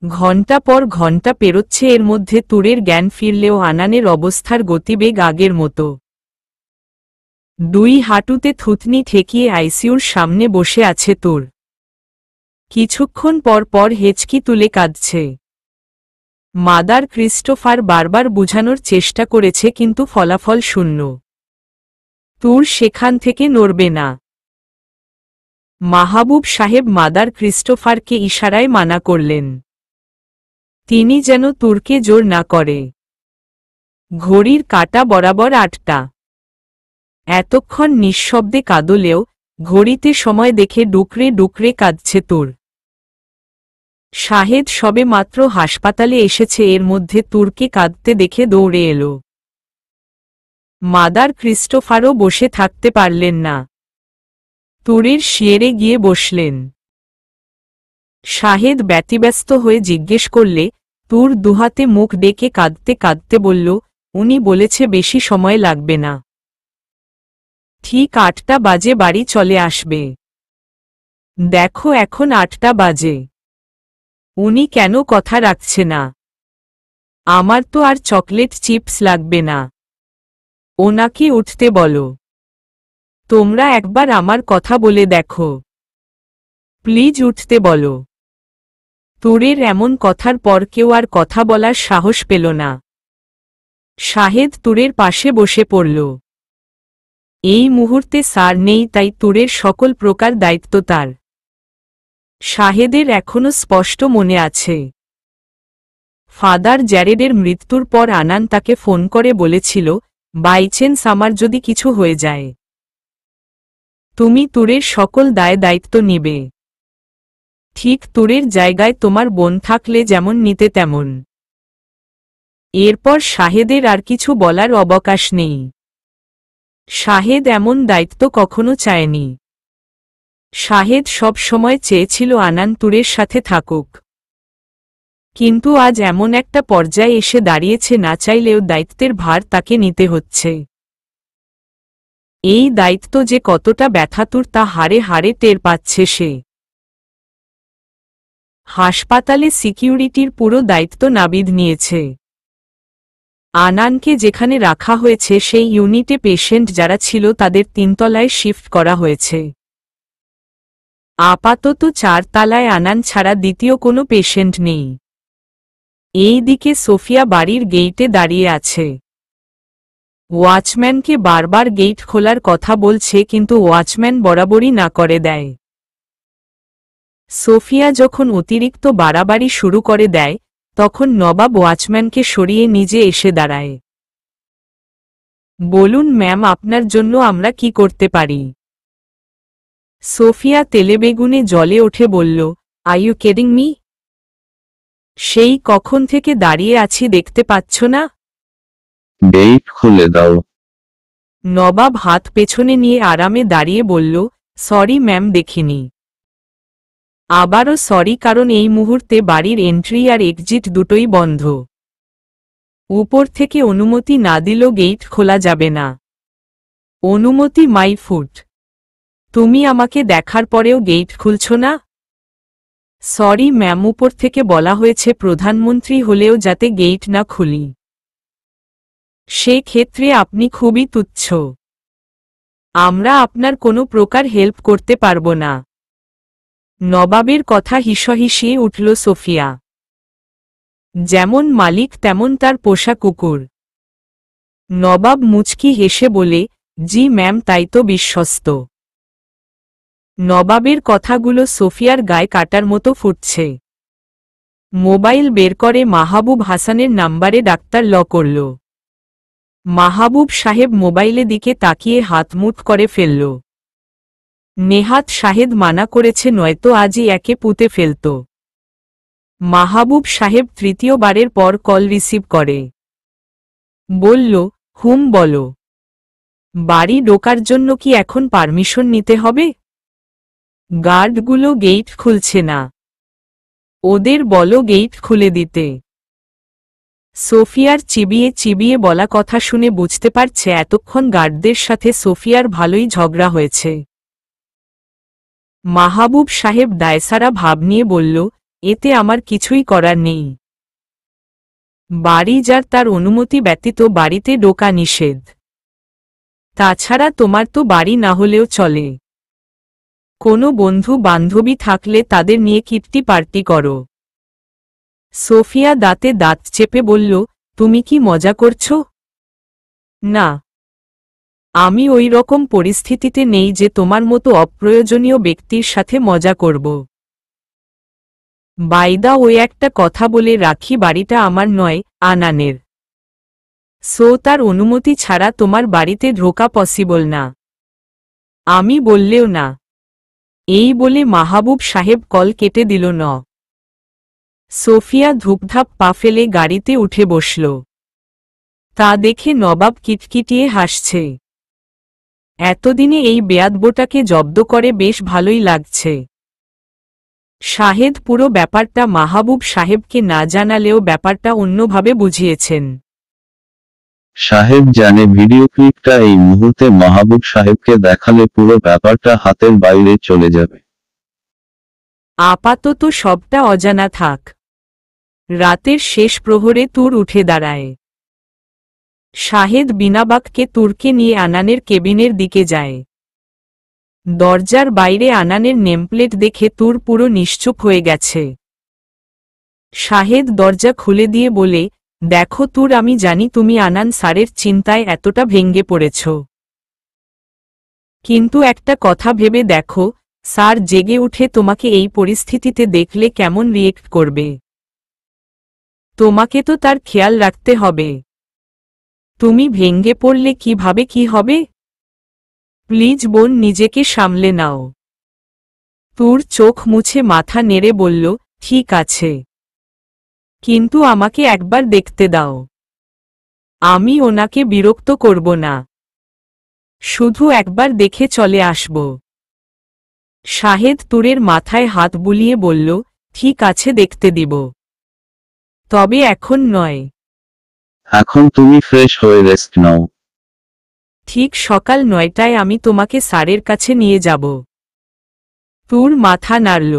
ঘণ্টা পর ঘণ্টা পেরোচ্ছে, এর মধ্যে তুরের জ্ঞান ফিরলেও আনানের অবস্থার গতিবেগ আগের মতো। দুই হাঁটুতে থুতনি ঠেকিয়ে আইসিইউর সামনে বসে আছে তুর। কিছুক্ষণ পর পর হেঁচকি তুলে কাঁদছে। মাদার ক্রিস্টোফার বারবার বুঝানোর চেষ্টা করেছে, কিন্তু ফলাফল শূন্য। তুর সেখান থেকে নড়বে না। মাহবুব সাহেব মাদার ক্রিস্টোফারকে ইশারায় মানা করলেন, তিনি যেন তুরকে জোর না করে। ঘড়ির কাঁটা বরাবর ৮টা। এতক্ষণ নিঃশব্দে কাঁদলেও ঘড়িতে সময় দেখে ডুকরে ডুকরে কাঁদছে তুর। শাহেদ সবে মাত্র হাসপাতালে এসেছে, এর মধ্যে তুরকে কাঁদতে দেখে দৌড়ে এলো। মাদার ক্রিস্টোফারও বসে থাকতে পারলেন না, তুরের শিয়রে গিয়ে বসলেন। শাহেদ ব্যতিব্যস্ত হয়ে জিজ্ঞেস করলে, তুর দুহাতে মুখ ডেকে কাঁদতে কাঁদতে বলল, উনি বলেছে বেশি সময় লাগবে না, ঠিক ৮টা বাজে বাড়ি চলে আসবে। দেখো এখন ৮টা বাজে, উনি কেন কথা রাখছে না? আমার তো আর চকলেট চিপস লাগবে না, ওনাকে উঠতে বলো। তোমরা একবার আমার কথা বলে দেখো, প্লিজ উঠতে বলো। তুরের এমন কথার পর কেউ আর কথা বলার সাহস পেল না। শাহেদ তুরের পাশে বসে পড়ল। এই মুহূর্তে স্যার নেই, তাই তুরের সকল প্রকার দায়িত্ব তার। শাহেদের এখনো স্পষ্ট মনে আছে, ফাদার জ্যারেডের মৃত্যুর পর আনান তাকে ফোন করে বলেছিল, বাইচেন্স আমার যদি কিছু হয়ে যায়, তুমি তুরের সকল দায় দায়িত্ব নিবে। ঠিক তুরের জায়গায় তোমার বোন থাকলে যেমন নিতে তেমন। এরপর শাহেদের আর কিছু বলার অবকাশ নেই। শাহেদ এমন দায়িত্ব কখনো চায়নি। শাহেদ সব সময় চেয়েছিল আনান তুরের সাথে থাকুক, কিন্তু আজ এমন একটা পর্যায়ে এসে দাঁড়িয়েছে, না চাইলেও দায়িত্বের ভার তাকে নিতে হচ্ছে। এই দায়িত্ব যে কতটা ব্যথাতুর তা হাড়ে হাড়ে টের পাচ্ছে সে। হাসপাতালে সিকিউরিটির পুরো দায়িত্ব নাবিদ নিয়েছে। আনানকে যেখানে রাখা হয়েছে সেই ইউনিটে পেশেন্ট যারা ছিল তাদের ৩তলায় শিফট করা হয়েছে। আপাতত ৪ তলায় আনান ছাড়া দ্বিতীয় কোনো পেশেন্ট নেই। এই দিকে সোফিয়া বাড়ির গেইটে দাঁড়িয়ে আছে। ওয়াচম্যানকে বারবার গেইট খোলার কথা বলছে, কিন্তু ওয়াচম্যান বরাবরই না করে দেয়। সোফিয়া যখন অতিরিক্ত বাড়াবাড়ি শুরু করে দেয়, তখন নবাব ওয়াচম্যানকে সরিয়ে নিজে এসে দাঁড়ায়। বলুন ম্যাম, আপনার জন্য আমরা কি করতে পারি? সোফিয়া তেলেবেগুনে জ্বলে ওঠে বলল, আর ইউ কিডিং মি? সেই কখন থেকে দাঁড়িয়ে আছি, দেখতে পাচ্ছ না? গেট খুলে দাও। নবাব হাত পেছনে নিয়ে আরামে দাঁড়িয়ে বলল, সরি ম্যাম, দেখিনি। আবারও সরি, কারণ এই মুহূর্তে বাড়ির এন্ট্রি আর এক্সিট দুটোই বন্ধ। উপর থেকে অনুমতি না দিলেও গেট খোলা যাবে না। অনুমতি মাই ফুট। তুমি আমাকে দেখার পরেও গেট খুলছ না? সরি ম্যাম, উপর থেকে বলা হয়েছে প্রধানমন্ত্রী হলেও যাতে গেট না খুলি। সে ক্ষেত্রে আপনি খুবই তুচ্ছ। আমরা আপনার কোনো প্রকার হেল্প করতে পারব না। নবাবের কথা হিসহিসিয়ে উঠল সোফিয়া। যেমন মালিক তেমন তার পোষা কুকুর। নবাব মুচকি হেসে বলে, জি ম্যাম, তাই তো বিশ্বস্ত। নবাবের কথাগুলো সোফিয়ার গায়ে কাটার মতো ফুটছে। মোবাইল বের করে মাহবুব হাসানের নাম্বারে ডাক্তার ল করল। মাহবুব সাহেব মোবাইলে দিকে তাকিয়ে হাত মুঠ করে ফেলল। নেহাত শাহেদ মানা করেছে, নয়তো আজই একে পুঁতে ফেলত। মাহবুব সাহেব তৃতীয়বারের পর কল রিসিভ করে। বলল, হুম বলো। বাড়ি ঢোকার জন্য কি এখন পারমিশন নিতে হবে? গার্ডগুলো গেট খুলছে না, ওদের বলো গেট খুলে দিতে। সোফিয়ার চিবিয়ে চিবিয়ে বলা কথা শুনে বুঝতে পারছে এতক্ষণ গার্ডদের সাথে সোফিয়ার ভালোই ঝগড়া হয়েছে। মাহবুব সাহেব দায়সারা ভাব নিয়ে বলল, এতে আমার কিছুই করার নেই। বাড়ি যার তার অনুমতি ব্যতীত বাড়িতে ঢোকা নিষেধ। তাছাড়া তোমার তো বাড়ি না হলেও চলে। কোনো বন্ধু বান্ধবী থাকলে তাদের নিয়ে কিট্টি পার্টি করো। সোফিয়া দাঁতে দাঁত চেপে বলল, তুমি কি মজা করছো? না, আমি ওই রকম পরিস্থিতিতে নেই যে তোমার মতো অপ্রয়োজনীয় ব্যক্তির সাথে মজা করব। বাইদা ওই একটা কথা বলে রাখি, বাড়িটা আমার নয়, আনানের। সো তার অনুমতি ছাড়া তোমার বাড়িতে ঢোকা পসিবল না। আমি বললেও না। এই বলে মাহবুব সাহেব কল কেটে দিল। সোফিয়া ধুপধাপ পা ফেলে গাড়িতে উঠে বসল। তা দেখে নবাব কিটকিটিয়ে হাসছে। এতদিনে এই বেয়াদবোটাকে জব্দ করে বেশ ভালোই লাগছে। শাহেদ পুরো ব্যাপারটা মাহবুব সাহেবকে না জানালেও ব্যাপারটা অন্যভাবে বুঝিয়েছেন। সাহেব জানে ভিডিও ক্লিপটা এই মুহূর্তে মাহবুব সাহেবকে দেখালে পুরো ব্যাপারটা হাতের বাইরে চলে যাবে। আপাতত সবটা অজানা থাক। রাতের শেষ প্রহরে তুর উঠে দাঁড়ায়। শাহেদ বিনাবাককে তুরকে নিয়ে আনানের কেবিনের দিকে যায়। দরজার বাইরে আনানের নেমপ্লেট দেখে তুর পুরো নিশ্চুপ হয়ে গেছে। শাহেদ দরজা খুলে দিয়ে বলে, দেখো তুর, আমি জানি তুমি আনান স্যারের চিন্তায় এতটা ভেঙে পড়েছ। কিন্তু একটা কথা ভেবে দেখো, স্যার জেগে উঠে তোমাকে এই পরিস্থিতিতে দেখলে কেমন রিয়েক্ট করবে। তোমাকে তো তার খেয়াল রাখতে হবে। তুমি ভেঙে পড়লে কিভাবে কি হবে? প্লিজ বোন, নিজেকে সামলে নাও। তুর চোখ মুছে মাথা নেড়ে বলল, ঠিক আছে, কিন্তু আমাকে একবার দেখতে দাও। আমি ওনাকে বিরক্ত করব না, শুধু একবার দেখে চলে আসব। শাহেদ তুরের মাথায় হাত বুলিয়ে বলল, ঠিক আছে, দেখতে দিব, তবে এখন নয়। এখন তুমি ফ্রেশ হয়ে রেস্ট নাও। ঠিক সকাল 9টায় আমি তোমাকে স্যারের কাছে নিয়ে যাব। তুর মাথা নাড়ল।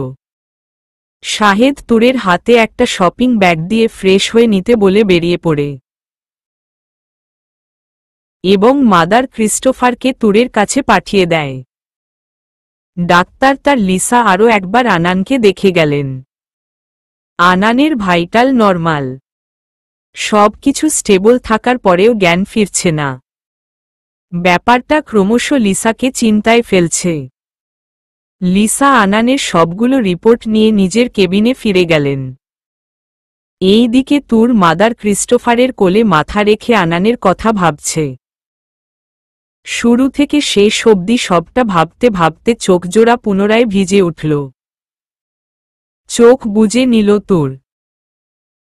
শাহেদ তুরের হাতে একটা শপিং ব্যাগ দিয়ে ফ্রেশ হয়ে নিতে বলে বেরিয়ে পড়ে এবং মাদার ক্রিস্টোফারকে তুরের কাছে পাঠিয়ে দেয়। ডাক্তার তার লিসা আরও একবার আনানকে দেখে গেলেন। আনানের ভাইটাল নরমাল, সবকিছু স্টেবল থাকার পরেও জ্ঞান ফিরছে না। ব্যাপারটা ক্রমশ লিসাকে চিন্তায় ফেলছে। লিসা আনানের সবগুলো রিপোর্ট নিয়ে নিজের কেবিনে ফিরে গেলেন। এই দিকে তুর মাদার ক্রিস্টোফারের কোলে মাথা রেখে আনানের কথা ভাবছে। শুরু থেকে শেষ অবধি সবটা ভাবতে ভাবতে চোখজোড়া পুনরায় ভিজে উঠল। চোখ বুজে নিল তুর।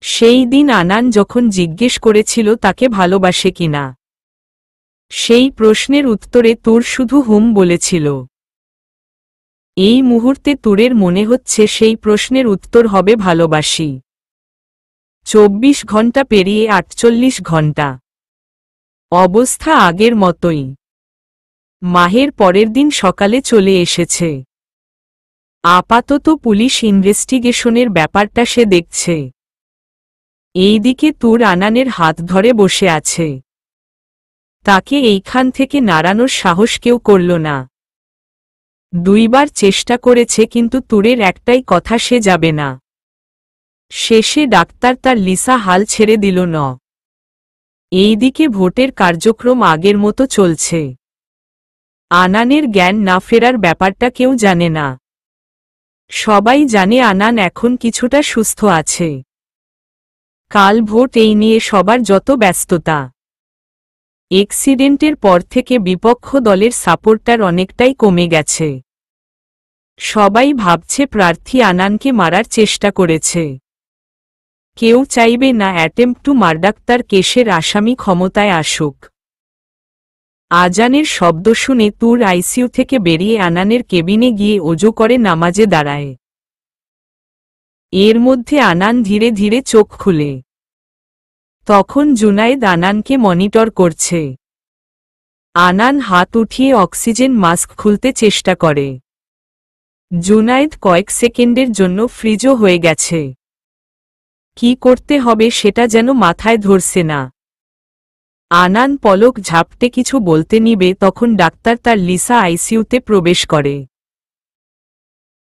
সেই দিন আনান যখন জিজ্ঞেস করেছিল তাকে ভালোবাসে কিনা, সেই প্রশ্নের উত্তরে তুর শুধু হুম বলেছিল। এই মুহূর্তে তুরের মনে হচ্ছে সেই প্রশ্নের উত্তর হবে ভালোবাসি। 24 ঘন্টা পেরিয়ে 48 ঘন্টা। অবস্থা আগের মতোই। মাহের পরের দিন সকালে চলে এসেছে। আপাতত পুলিশ ইনভেস্টিগেশনের ব্যাপারটা সে দেখছে। এইদিকে তুর আনানের হাত ধরে বসে আছে। তাকে এইখান থেকে নাড়ানোর সাহস কেউ করল না। 2 বার চেষ্টা করেছে, কিন্তু তুরের একটাই কথা, সে যাবে না। শেষে ডাক্তার তার লিসা হাল ছেড়ে দিল। এইদিকে ভোটের কার্যক্রম আগের মতো চলছে। আনানের জ্ঞান না ফেরার ব্যাপারটা কেউ জানে না। সবাই জানে আনান এখন কিছুটা সুস্থ আছে। কাল ভোট, এই নিয়ে সবার যত ব্যস্ততা। অ্যাক্সিডেন্টের পর থেকে বিপক্ষ দলের সাপোর্টার অনেকটাই কমে গেছে। সবাই ভাবছে প্রার্থী আনানকে মারার চেষ্টা করেছে। কেউ চাইবে না অ্যাটেম্পট টু মার্ডার কেসের আসামি ক্ষমতায় আসুক। আজানের শব্দ শুনে তুর আইসিইউ থেকে বেরিয়ে আনানের কেবিনে গিয়ে ওযু করে নামাজে দাঁড়ায়। এর মধ্যে আনান ধীরে ধীরে চোখ খুলে। তখন জুনায়েদ আনানকে মনিটর করছে। আনান হাত উঠিয়ে অক্সিজেন মাস্ক খুলতে চেষ্টা করে। জুনায়েদ কয়েক সেকেন্ডের জন্য ফ্রিজও হয়ে গেছে। কি করতে হবে সেটা যেন মাথায় ধরছে না। আনান পলক ঝাপটে কিছু বলতে নিবে তখন ডাক্তার তার লিসা আইসিইউতে প্রবেশ করে।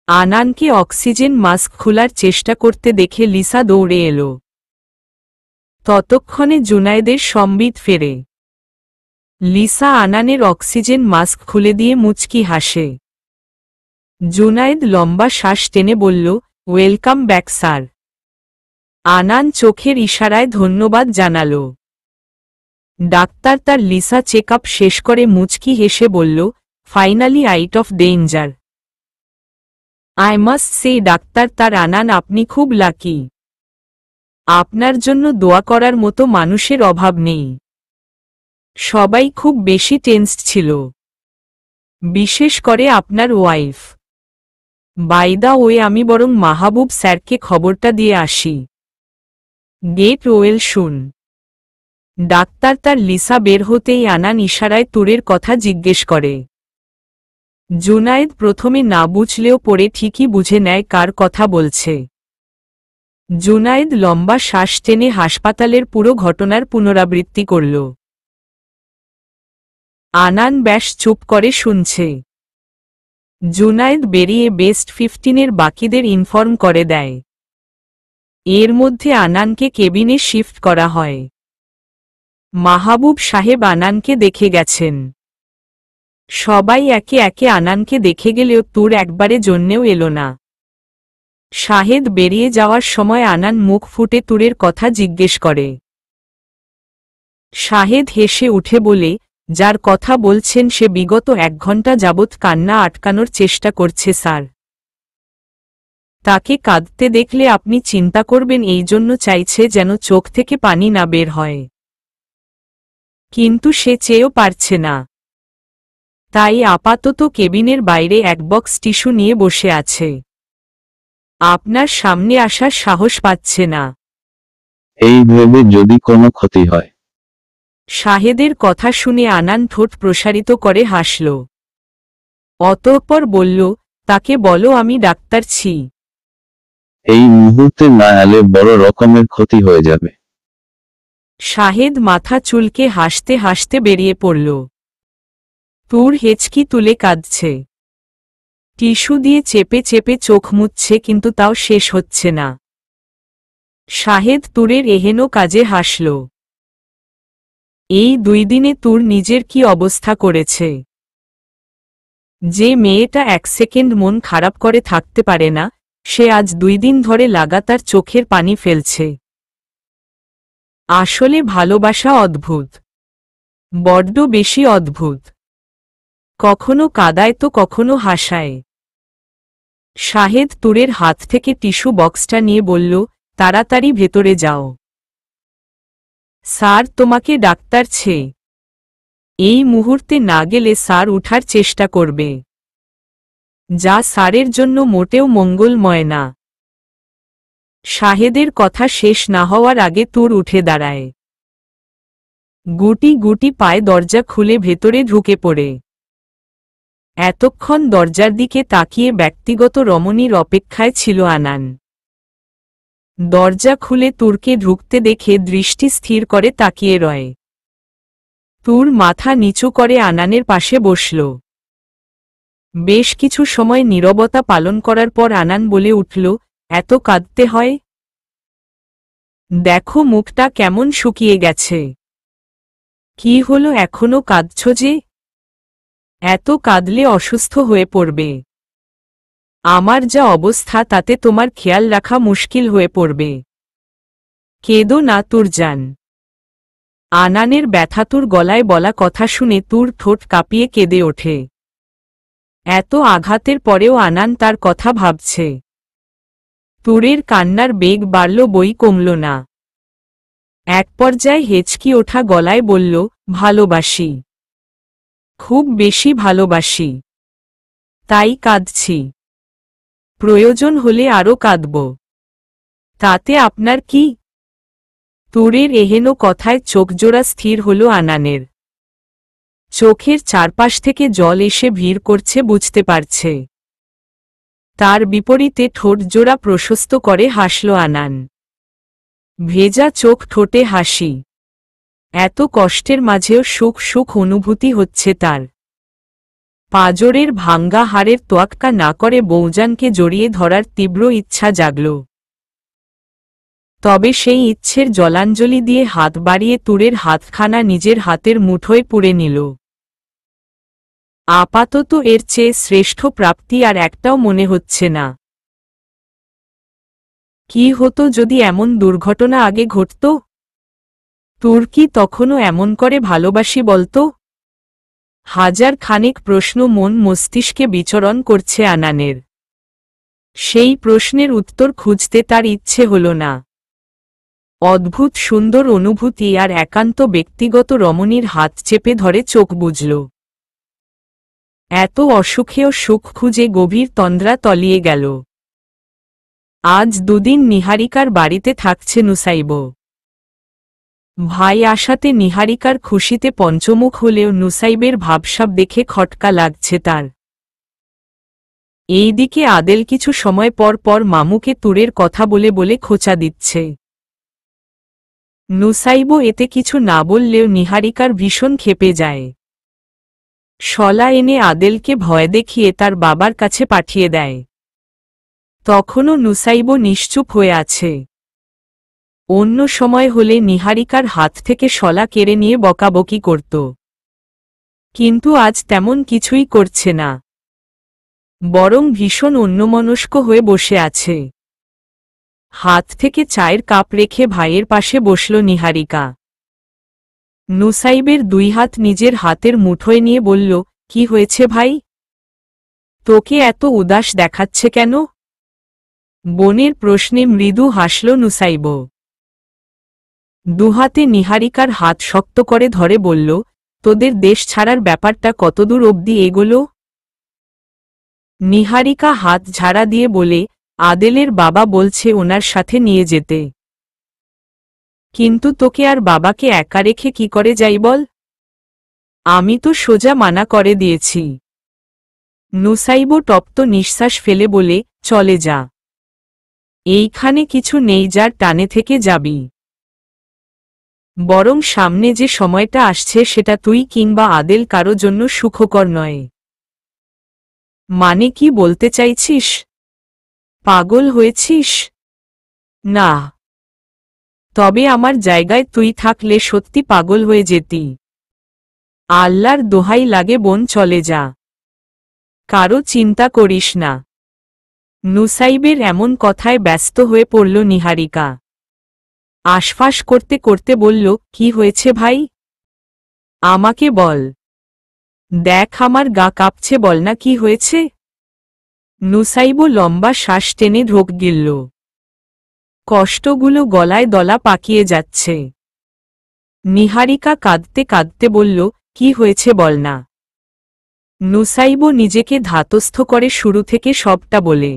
আনানকে অক্সিজেন মাস্ক খোলার চেষ্টা করতে দেখে লিসা দৌড়ে এলো। ততক্ষণে জুনায়েদের সম্বিত ফেরে। লিসা আনানের অক্সিজেন মাস্ক খুলে দিয়ে মুচকি হাসে। জুনায়েদ লম্বা শ্বাস টেনে বলল, ওয়েলকাম ব্যাক স্যার। আনান চোখের ইশারায় ধন্যবাদ জানালো। ডাক্তার তার লিসা চেক আপ শেষ করে মুচকি হেসে বলল, finally out of danger. I must say doctor তার আনান আপনি খুব লাকি। আপনার জন্য দোয়া করার মতো মানুষের অভাব নেই। সবাই খুব বেশি টেন্সড ছিল, বিশেষ করে আপনার ওয়াইফ। বাই দা ওয়ে আমি বরং মাহবুব স্যারকে খবরটা দিয়ে আসি। গেট ওয়েল শুন। ডাক্তার তার লিসা বের হতেই আনান ইশারায় তুরের কথা জিজ্ঞেস করে। জুনায়েদ প্রথমে না বুঝলেও পরে ঠিকই বুঝে নেয় কার কথা বলছে। জুনায়েদ লম্বা শ্বাস টেনে হাসপাতালের পুরো ঘটনার পুনরাবৃত্তি করল। আনান বেশ চুপ করে শুনছে। জুনায়েদ বেরিয়ে বেস্ট 15-এর বাকিদের ইনফর্ম করে দেয়। এর মধ্যে আনানকে কেবিনে শিফট করা হয়। মাহবুব সাহেব আনানকে দেখে গেছেন। সবাই একে একে আনানকে দেখে গেলেও তুর একবারে জন্যেও এলো না। শাহেদ বেরিয়ে যাওয়ার সময় আনান মুখ ফুটে তুরের কথা জিজ্ঞেস করে। শাহেদ হেসে উঠে বলে, যার কথা বলছেন সে বিগত 1 ঘন্টা যাবৎ কান্না আটকানোর চেষ্টা করছে স্যার। তাকে কাঁদতে দেখলে আপনি চিন্তা করবেন এই জন্য চাইছে যেন চোখ থেকে পানি না বের হয়। কিন্তু সে চেয়েও পারছে না। তাই আপাতত কেবিনের বাইরে এক বক্স টিস্যু নিয়ে বসে আছে। আপনার সামনে আসার সাহস পাচ্ছে না। এই ভেবে যদি কোনো ক্ষতি হয়। শাহেদের কথা শুনে আনান ঠোঁট প্রসারিত করে হাসল। অতঃপর বলল, তাকে বলো আমি ডাক্তার ছি। এই মুহূর্তে না এলে বড় রকমের ক্ষতি হয়ে যাবে। শাহেদ মাথা চুলকে হাসতে হাসতে বেরিয়ে পড়ল। তুর হেঁচকি তুলে কাঁদছে। টিস্যু দিয়ে চেপে চেপে চোখ মুছছে কিন্তু তাও শেষ হচ্ছে না। শাহেদ তুরের এহেন কাজে হাসল। এই 2 দিনে তুর নিজের কি অবস্থা করেছে। যে মেয়েটা 1 সেকেন্ড মন খারাপ করে থাকতে পারে না, সে আজ 2 দিন ধরে লাগাতার চোখের পানি ফেলছে। আসলে ভালোবাসা অদ্ভুত, বড্ড বেশি অদ্ভুত। কখনো কাঁদায় তো কখনো হাসায়। শাহেদ তুরের হাত থেকে টিস্যু বক্সটা নিয়ে বলল, তাড়াতাড়ি ভেতরে যাও। স্যার তোমাকে ডাক্তার ছে। এই মুহূর্তে না গেলে স্যার উঠার চেষ্টা করবে, যা স্যারের জন্য মোটেও মঙ্গলময় না। শাহেদের কথা শেষ না হওয়ার আগে তুর উঠে দাঁড়ায়। গুটি গুটি পায়ে দরজা খুলে ভেতরে ঢুকে পড়ে। এতক্ষণ দরজার দিকে তাকিয়ে ব্যক্তিগত রমণীর অপেক্ষায় ছিল আনান। দরজা খুলে তুরকে ঢুকতে দেখে দৃষ্টি স্থির করে তাকিয়ে রয়। তুর মাথা নিচু করে আনানের পাশে বসল। বেশ কিছু সময় নীরবতা পালন করার পর আনান বলে উঠল, এত কাঁদতে হয়? দেখো মুখটা কেমন শুকিয়ে গেছে। কি হলো এখনো কাঁদছ যে? এত কাঁদলে অসুস্থ হয়ে পড়বে। আমার যা অবস্থা তাতে তোমার খেয়াল রাখা মুশকিল হয়ে পড়বে। কেঁদো না তুরজান। আনানের ব্যথাতুর গলায় বলা কথা শুনে তুর ঠোঁট কাঁপিয়ে কেঁদে ওঠে। এত আঘাতের পরেও আনান তার কথা ভাবছে। তুরের কান্নার বেগ বাড়ল বই কমল না। এক পর্যায়ে হেঁচকি ওঠা গলায় বলল, ভালোবাসি, খুব বেশি ভালোবাসি, তাই কাঁদছি। প্রয়োজন হলে আরও কাঁদব। তাতে আপনার কি? তুরের এহেন কথায় চোখজোড়া স্থির হল আনানের। চোখের চারপাশ থেকে জল এসে ভিড় করছে বুঝতে পারছে। তার বিপরীতে ঠোঁটজোড়া প্রশস্ত করে হাসল আনান। ভেজা চোখ, ঠোঁটে হাসি। এত কষ্টের মাঝেও সুখ সুখ অনুভূতি হচ্ছে তার। পাঁজরের ভাঙ্গা হাড়ের তোয়াক্কা না করে বৌজানকে জড়িয়ে ধরার তীব্র ইচ্ছা জাগল। তবে সেই ইচ্ছের জলাঞ্জলি দিয়ে হাত বাড়িয়ে তুরের হাতখানা নিজের হাতের মুঠোয় পুরে নিল। আপাতত এর চেয়ে শ্রেষ্ঠ প্রাপ্তি আর একটাও মনে হচ্ছে না। কি হতো যদি এমন দুর্ঘটনা আগে ঘটত? তোর কি তখনও এমন করে ভালোবাসি বলতো? হাজার খানেক প্রশ্ন মন মস্তিষ্কে বিচরণ করছে আনানের। সেই প্রশ্নের উত্তর খুঁজতে তার ইচ্ছে হল না। অদ্ভুত সুন্দর অনুভূতি আর একান্ত ব্যক্তিগত রমণীর হাত চেপে ধরে চোখ বুঝল। এত অসুখেও সুখ খুঁজে গভীর তন্দ্রা তলিয়ে গেল। আজ দুদিন নিহারিকার বাড়িতে থাকছে নুসাইব। ভাই আসাতে নিহারিকার খুশিতে পঞ্চমুখ হলেও নুসাইবের ভাবসাব দেখে খটকা লাগছে তার। এইদিকে আদেল কিছু সময় পর পর মামুকে তুরের কথা বলে বলে খোঁচা দিচ্ছে। নুসাইব এতে কিছু না বললেও নিহারিকার ভীষণ ক্ষেপে যায়। শলা এনে আদেলকে ভয় দেখিয়ে তার বাবার কাছে পাঠিয়ে দেয়। তখনও নুসাইব নিশ্চুপ হয়ে আছে। অন্য সময় হলে নিহারিকার হাত থেকে শলা কেড়ে নিয়ে বকাবকি করত, কিন্তু আজ তেমন কিছুই করছে না, বরং ভীষণ অন্যমনস্ক হয়ে বসে আছে। হাত থেকে চায়ের কাপ রেখে ভাইয়ের পাশে বসল নিহারিকা। নুসাইবের দুই হাত নিজের হাতের মুঠোয় নিয়ে বলল, কি হয়েছে ভাই? তোকে এত উদাস দেখাচ্ছে কেন? বোনের প্রশ্নে মৃদু হাসল নুসাইব। দুহাতে নিহারিকার হাত শক্ত করে ধরে বলল, তোদের দেশ ছাড়ার ব্যাপারটা কতদূর অবধি এগোলো? নিহারিকা হাত ঝাড়া দিয়ে বলে, আদেলের বাবা বলছে ওনার সাথে নিয়ে যেতে। কিন্তু তোকে আর বাবাকে একা রেখে কি করে যাই বল? আমি তো সোজা মানা করে দিয়েছি। নুসাইব তপ্ত নিঃশ্বাস ফেলে বলে, চলে যা। এইখানে কিছু নেই যার টানে থেকে যাবি। বরং সামনে যে সময়টা আসছে সেটা তুই কিংবা আদেল কারো জন্য সুখকর নয়। মানে কি বলতে চাইছিস? পাগল হয়েছিস? না, তবে আমার জায়গায় তুই থাকলে সত্যি পাগল হয়ে যেতি। আল্লাহর দোহাই লাগে বোন, চলে যা। কারো চিন্তা করিস না। নুসাইবের এমন কথায় ব্যস্ত হয়ে পড়ল নিহারিকা। আশফাস করতে করতে বলল, কি হয়েছে ভাই? আমাকে বল। দেখ আমার গা কাঁপছে, বল না কি হয়েছে। নুসাইব লম্বা শ্বাস টেনে ঢোক গিলল। কষ্টগুলো গলায় দলা পাকিয়ে যাচ্ছে। নিহারিকা কাঁদতে কাঁদতে বলল, কি হয়েছে বল না। নুসাইব নিজেকে ধাতস্থ করে শুরু থেকে সবটা বলে।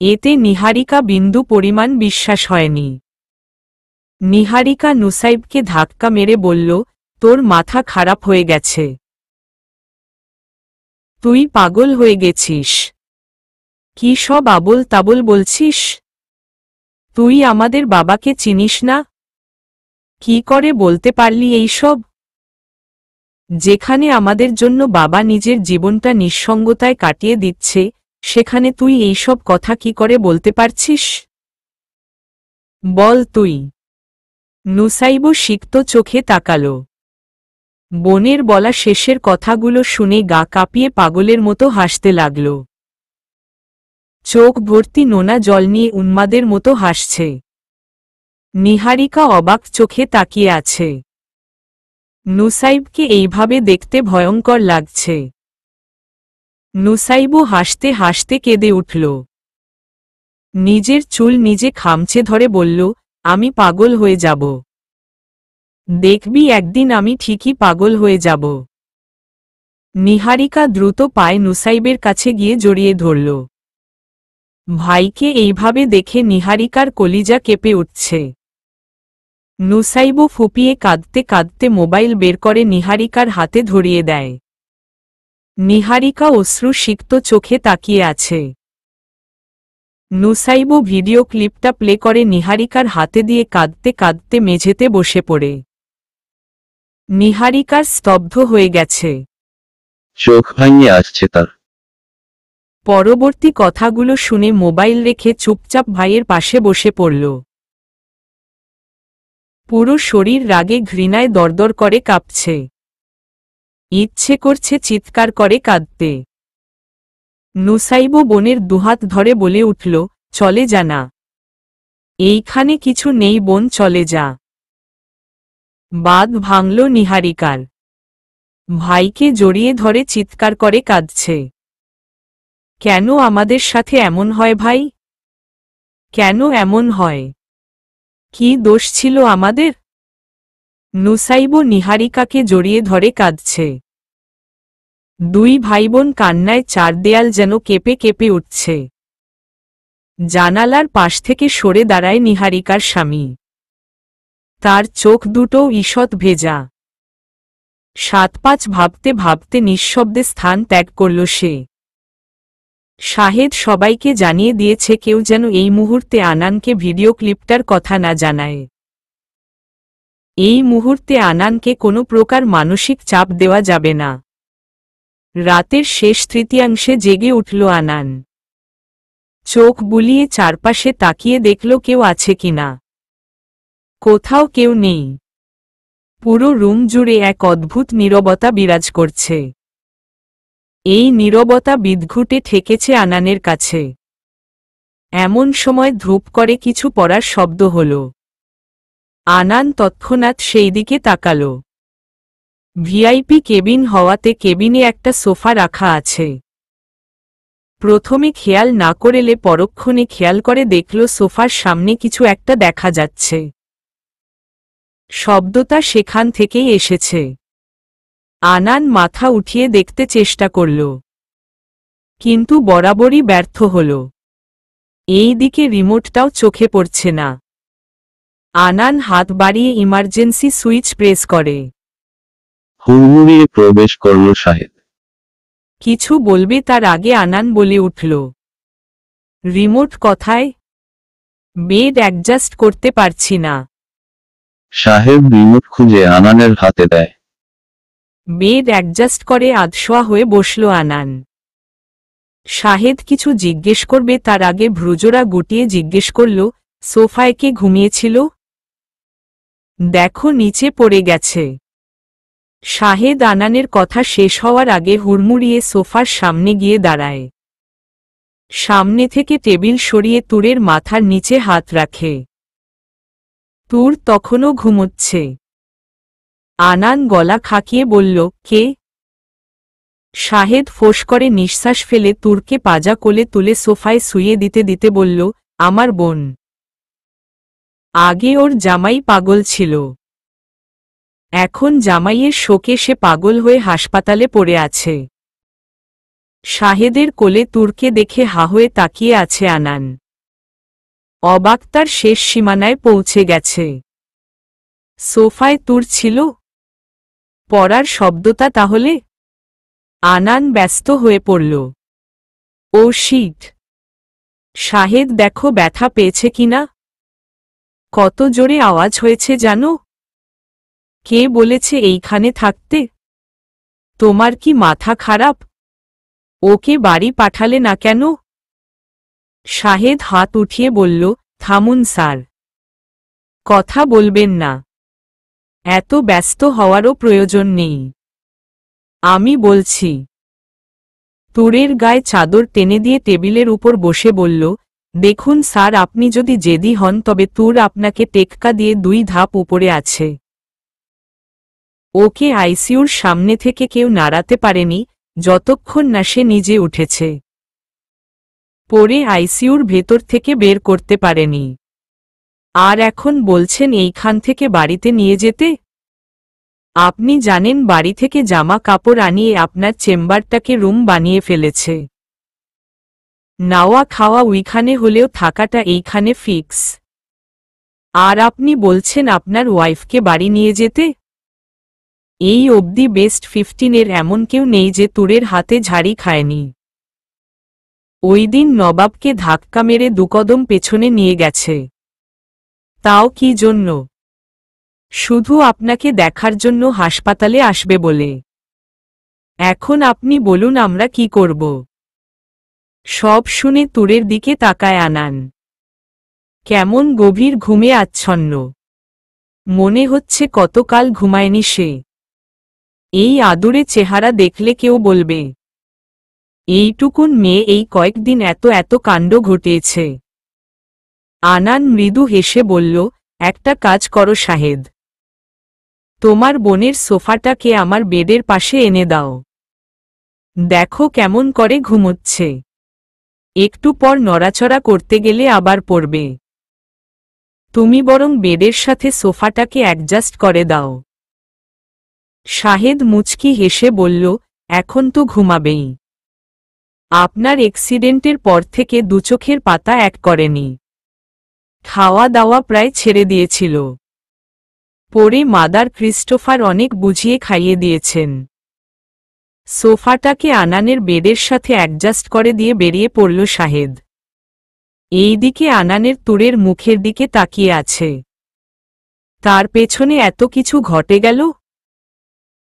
এতে নিহারিকা বিন্দু পরিমাণ বিশ্বাস হয়নি। নিহারিকা নুসাইবকে ধাক্কা মেরে বলল, তোর মাথা খারাপ হয়ে গেছে। তুই পাগল হয়ে গেছিস। কি সব আবোল তাবোল বলছিস? তুই আমাদের বাবাকে চিনিস না? কি করে বলতে পারলি এই সব? যেখানে আমাদের জন্য বাবা নিজের জীবনটা নিঃসঙ্গতায় কাটিয়ে দিচ্ছে, সেখানে তুই এইসব কথা কি করে বলতে পারছিস? বল তুই। নুসাইব সিক্ত চোখে তাকাল। বোনের বলা শেষের কথাগুলো শুনে গা কাঁপিয়ে পাগলের মতো হাসতে লাগল। চোখ ভর্তি নোনা জল নিয়ে উন্মাদের মতো হাসছে। নিহারিকা অবাক চোখে তাকিয়ে আছে। নুসাইবকে এইভাবে দেখতে ভয়ঙ্কর লাগছে। নুসাইব হাসতে হাসতে কেঁদে উঠল। নিজের চুল নিজে খামচে ধরে বলল, আমি পাগল হয়ে যাব। দেখবি একদিন আমি ঠিকই পাগল হয়ে যাব। নিহারিকা দ্রুত পায়ে নুসাইবের কাছে গিয়ে জড়িয়ে ধরল। ভাইকে এইভাবে দেখে নিহারিকার কলিজা কেঁপে উঠছে। নুসাইব ফুপিয়ে কাঁদতে কাঁদতে মোবাইল বের করে নিহারিকার হাতে ধরিয়ে দেয়। নিহারিকা অশ্রু সিক্ত চোখে তাকিয়ে আছে। নুসাইব ভিডিও ক্লিপটা প্লে করে নিহারিকার হাতে দিয়ে কাঁদতে কাঁদতে মেঝেতে বসে পড়ে। নিহারিকার স্তব্ধ হয়ে গেছে। চোখ ভাঙিয়ে আসছে তার। পরবর্তী কথাগুলো শুনে মোবাইল রেখে চুপচাপ ভাইয়ের পাশে বসে পড়ল। পুরো শরীর রাগে ঘৃণায় দরদর করে কাঁপছে। ইচ্ছে করছে চিৎকার করে কাঁদতে। নুসাইব বোনের দুহাত ধরে বলে উঠল, চলে যা না, এইখানে কিছু নেই বোন, চলে যা। বাঁধ ভাঙল নিহারিকার। ভাইকে জড়িয়ে ধরে চিৎকার করে কাঁদছে। কেন আমাদের সাথে এমন হয় ভাই? কেন এমন হয়? কি দোষ ছিল আমাদের? নুসাইব নিহারিকাকে জড়িয়ে ধরে কাঁদছে। দুই ভাইবোন কান্নায় চার দেয়াল যেন কেঁপে কেঁপে উঠছে। জানালার পাশ থেকে সরে দাঁড়ায় নিহারিকার স্বামী। তার চোখ দুটো ঈষৎ ভেজা। 7-5 ভাবতে ভাবতে নিঃশব্দে স্থান ত্যাগ করল সে। শাহেদ সবাইকে জানিয়ে দিয়েছে কেউ যেন এই মুহূর্তে আনানকে ভিডিও ক্লিপটার কথা না জানায়। এই মুহূর্তে আনানকে কোনো প্রকার মানসিক চাপ দেওয়া যাবে না। রাতের শেষ তৃতীয়াংশে জেগে উঠল আনান। চোখ বুলিয়ে চারপাশে তাকিয়ে দেখল কেউ আছে কিনা। কোথাও কেউ নেই। পুরো রুম জুড়ে এক অদ্ভুত নীরবতা বিরাজ করছে। এই নীরবতা বিদঘুটে ঠেকেছে আনানের কাছে। এমন সময় ধূপ করে কিছু পড়ার শব্দ হল। আনান তৎক্ষণাৎ সেই দিকে তাকাল। ভিআইপি কেবিন হওয়াতে কেবিনে একটা সোফা রাখা আছে। প্রথমে খেয়াল না করেলে পরক্ষণে খেয়াল করে দেখল সোফার সামনে কিছু একটা দেখা যাচ্ছে। শব্দটা সেখান থেকেই এসেছে। আনান মাথা উঠিয়ে দেখতে চেষ্টা করল, কিন্তু বরাবরই ব্যর্থ হল। এই দিকে রিমোটটাও চোখে পড়ছে না। আনান হাত বাড়িয়ে ইমার্জেন্সি সুইচ প্রেস করে। হুড়মুড়িয়ে প্রবেশ করল শাহেদ। কিছু বলবে তার আগে আনান বলে উঠল, রিমোট কোথায়? বেড অ্যাডজাস্ট করতে পারছি না। সাহেব রিমোট খুঁজে আনানের হাতে দেয়। বেড অ্যাডজাস্ট করে আধশোয়া হয়ে বসল আনান। শাহেদ কিছু জিজ্ঞেস করবে তার আগে ভ্রুজোড়া গুটিয়ে জিজ্ঞেস করল, সোফায় কে ঘুমিয়েছিল? দেখো নিচে পড়ে গেছে। শাহেদ আনানের কথা শেষ হওয়ার আগে হুড়মুড়িয়ে সোফার সামনে গিয়ে দাঁড়ায়। সামনে থেকে টেবিল সরিয়ে তুরের মাথার নিচে হাত রাখে। তুর তখনও ঘুমোচ্ছে। আনান গলা খাকিয়ে বলল, কে? শাহেদ ফোঁস করে নিঃশ্বাস ফেলে তুরকে পাজা কোলে তুলে সোফায় শুইয়ে দিতে দিতে বলল, আমার বোন। আগে ওর জামাই পাগল ছিল। এখন জামাইয়ের শোকে সে পাগল হয়ে হাসপাতালে পড়ে আছে। শাহেদের কোলে তুরকে দেখে হা হয়ে তাকিয়ে আছে আনান। অবাক তার শেষ সীমানায় পৌঁছে গেছে। সোফায় তুর ছিল? পড়ার শব্দটা তাহলে? আনান ব্যস্ত হয়ে পড়ল। ও শিট! শাহেদ দেখো ব্যথা পেয়েছে কিনা। কত জোরে আওয়াজ হয়েছে জানো? কে বলেছে এইখানে থাকতে? তোমার কি মাথা খারাপ? ওকে বাড়ি পাঠালে না কেন? শাহেদ হাত উঠিয়ে বলল, থামুন স্যার, কথা বলবেন না। এত ব্যস্ত হওয়ারও প্রয়োজন নেই। আমি বলছি। তুরের গায়ে চাদর টেনে দিয়ে টেবিলের উপর বসে বলল, দেখুন স্যার, আপনি যদি জেদি হন তবে তুর আপনাকে টেক্কা দিয়ে 2 ধাপ উপরে আছে। ওকে আইসিইউর সামনে থেকে কেউ নাড়াতে পারেনি যতক্ষণ না সে নিজে উঠেছে। পরে আইসিইউর ভেতর থেকে বের করতে পারেনি। আর এখন বলছেন এইখান থেকে বাড়িতে নিয়ে যেতে? আপনি জানেন বাড়ি থেকে জামা কাপড় আনিয়ে আপনার চেম্বারটাকে রুম বানিয়ে ফেলেছে। নাওয়া খাওয়া ওইখানে হলেও থাকাটা এইখানে ফিক্স। আর আপনি বলছেন আপনার ওয়াইফকে বাড়ি নিয়ে যেতে? এই অবধি বেস্ট 15-এর এমন কেউ নেই যে তুরের হাতে ঝাড়ি খায়নি। ওই দিন নবাবকে ধাক্কা মেরে দুকদম পেছনে নিয়ে গেছে। তাও কি জন্য? শুধু আপনাকে দেখার জন্য হাসপাতালে আসবে বলে। এখন আপনি বলুন আমরা কি করব? সব শুনে তুরের দিকে তাকায় আনান। কেমন গভীর ঘুমে আচ্ছন্ন। মনে হচ্ছে কতকাল ঘুমায়নি সে। এই আদুরে চেহারা দেখলে কেউ বলবে, এইটুকুন মেয়ে এই কয়েকদিন এত এত কাণ্ড ঘটিয়েছে। আনান মৃদু হেসে বলল, একটা কাজ করো শাহেদ, তোমার বোনের সোফাটাকে আমার বেডের পাশে এনে দাও। দেখো কেমন করে ঘুমোচ্ছে। একটু পর নড়াচড়া করতে গেলে আবার পড়বে। তুমি বরং বেডের সাথে সোফাটাকে অ্যাডজাস্ট করে দাও। শাহেদ মুচকি হেসে বলল, এখন তো ঘুমাবেই। আপনার অ্যাক্সিডেন্টের পর থেকে দুচোখের পাতা এক করেনি। খাওয়া দাওয়া প্রায় ছেড়ে দিয়েছিল। পরে মাদার ক্রিস্টোফার অনেক বুঝিয়ে খাইয়ে দিয়েছেন। সোফাটাকে আনানের বেডের সাথে অ্যাডজাস্ট করে দিয়ে বেরিয়ে পড়ল শাহেদ। এইদিকে আনানের তুরের মুখের দিকে তাকিয়ে আছে। তার পেছনে এত কিছু ঘটে গেল,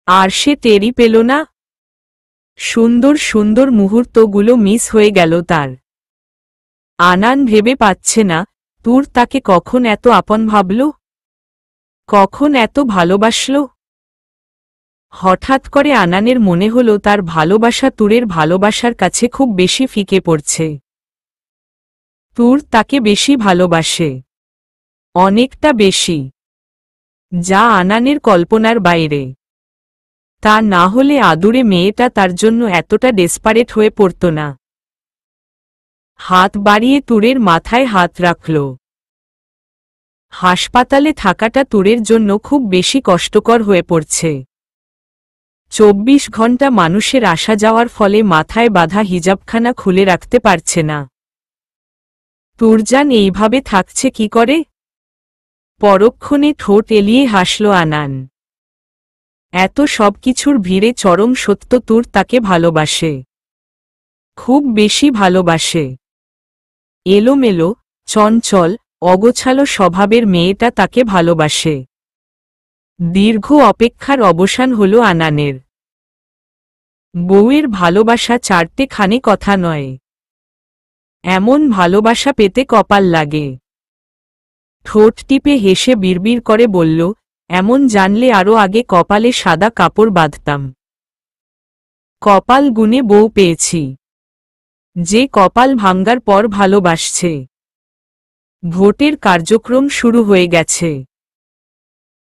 আর সে টেরই পেল না। সুন্দর সুন্দর মুহূর্তগুলো মিস হয়ে গেল তার। আনান ভেবে পাচ্ছে না, তুর তাকে কখন এত আপন ভাবল, কখন এত ভালোবাসল। হঠাৎ করে আনানের মনে হল তার ভালোবাসা তুরের ভালোবাসার কাছে খুব বেশি ফিকে পড়ছে। তুর তাকে বেশি ভালোবাসে, অনেকটা বেশি, যা আনানের কল্পনার বাইরে। তা না হলে আদুরে মেয়েটা তার জন্য এতটা ডেসপারেট হয়ে পড়ত না। হাত বাড়িয়ে তুরের মাথায় হাত রাখল। হাসপাতালে থাকাটা তুরের জন্য খুব বেশি কষ্টকর হয়ে পড়ছে। 24 ঘন্টা মানুষের আসা যাওয়ার ফলে মাথায় বাঁধা হিজাবখানা খুলে রাখতে পারছে না। তুরজান এইভাবে থাকছে কি করে? পরক্ষণে ঠোঁট এলিয়ে হাসল আনান। এত সব কিছুর ভিড়ে চরম সত্য তুর তাকে ভালোবাসে, খুব বেশি ভালোবাসে। এলোমেলো, চঞ্চল, অগোছালো স্বভাবের মেয়েটা তাকে ভালোবাসে। দীর্ঘ অপেক্ষার অবসান হল আনানের। বউয়ের ভালোবাসা চারটে খানে কথা নয়। এমন ভালোবাসা পেতে কপাল লাগে। ঠোঁট টিপে হেসে বিড়বিড় করে বলল, এমন জানলে আরো আগে কপালে সাদা কাপড় বাঁধতাম। কপাল গুনে বউ পেয়েছি, যে কপাল ভাঙ্গার পর ভালোবাসছে। ভোটের কার্যক্রম শুরু হয়ে গেছে।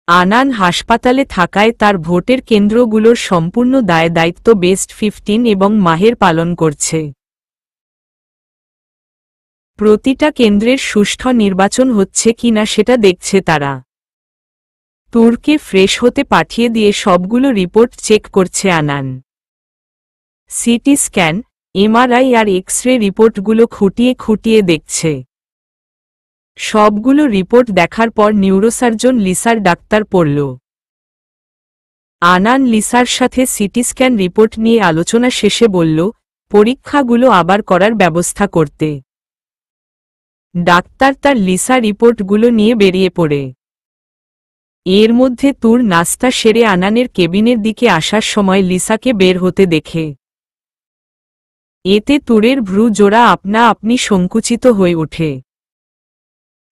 আনান হাসপাতালে থাকায় তার ভোটের কেন্দ্রগুলোর সম্পূর্ণ দায় দায়িত্ব বেস্ট 15 এবং মাহের পালন করছে। প্রতিটা কেন্দ্রের সুষ্ঠু নির্বাচন হচ্ছে কিনা সেটা দেখছে তারা। তুরকে ফ্রেশ হতে পাঠিয়ে দিয়ে সবগুলো রিপোর্ট চেক করছে আনান। সিটি স্ক্যান, এমআরআই আর এক্স-রে রিপোর্টগুলো খুঁটিয়ে খুঁটিয়ে দেখছে। সবগুলো রিপোর্ট দেখার পর নিউরোসার্জন লিসার ডাক্তার পড়ল। আনান লিসার সাথে সিটি স্ক্যান রিপোর্ট নিয়ে আলোচনা শেষে বলল, পরীক্ষাগুলো আবার করার ব্যবস্থা করতে। ডাক্তার তার লিসা রিপোর্টগুলো নিয়ে বেরিয়ে পড়ে। এর মধ্যে তুর নাস্তা সেরে আনানের কেবিনের দিকে আসার সময় লিসাকে বের হতে দেখে। এতে তুরের ভ্রু জোড়া আপনা আপনি সংকুচিত হয়ে ওঠে।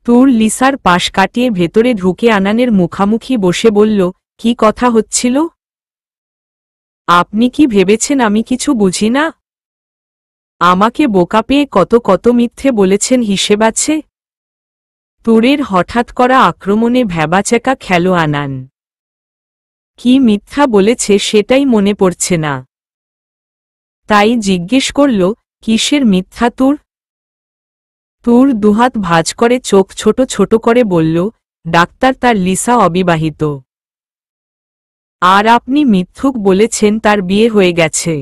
তুর লিসার পাশ কাটিয়ে ভেতরে ঢুকে আনানের মুখামুখি বসে বলল, কি কথা হচ্ছিল? আপনি কি ভেবেছেন আমি কিছু বুঝি না? আমাকে বোকা পেয়ে কত কত মিথ্যে বলেছেন হিসেব আছে? তুরের হঠাৎ করা আক্রমণে ভ্যাবাচ্যাকা খেল আনান। কি মিথ্যা বলেছে সেটাই মনে পড়ছে না। তাই জিজ্ঞেস করল, কিসের মিথ্যা তুর? তুর দুহাত ভাঁজ করে চোখ ছোট ছোট করে বলল, ডাক্তার তার লিসা অবিবাহিত। আর আপনি মিথ্যুক বলেছেন তার বিয়ে হয়ে গেছে।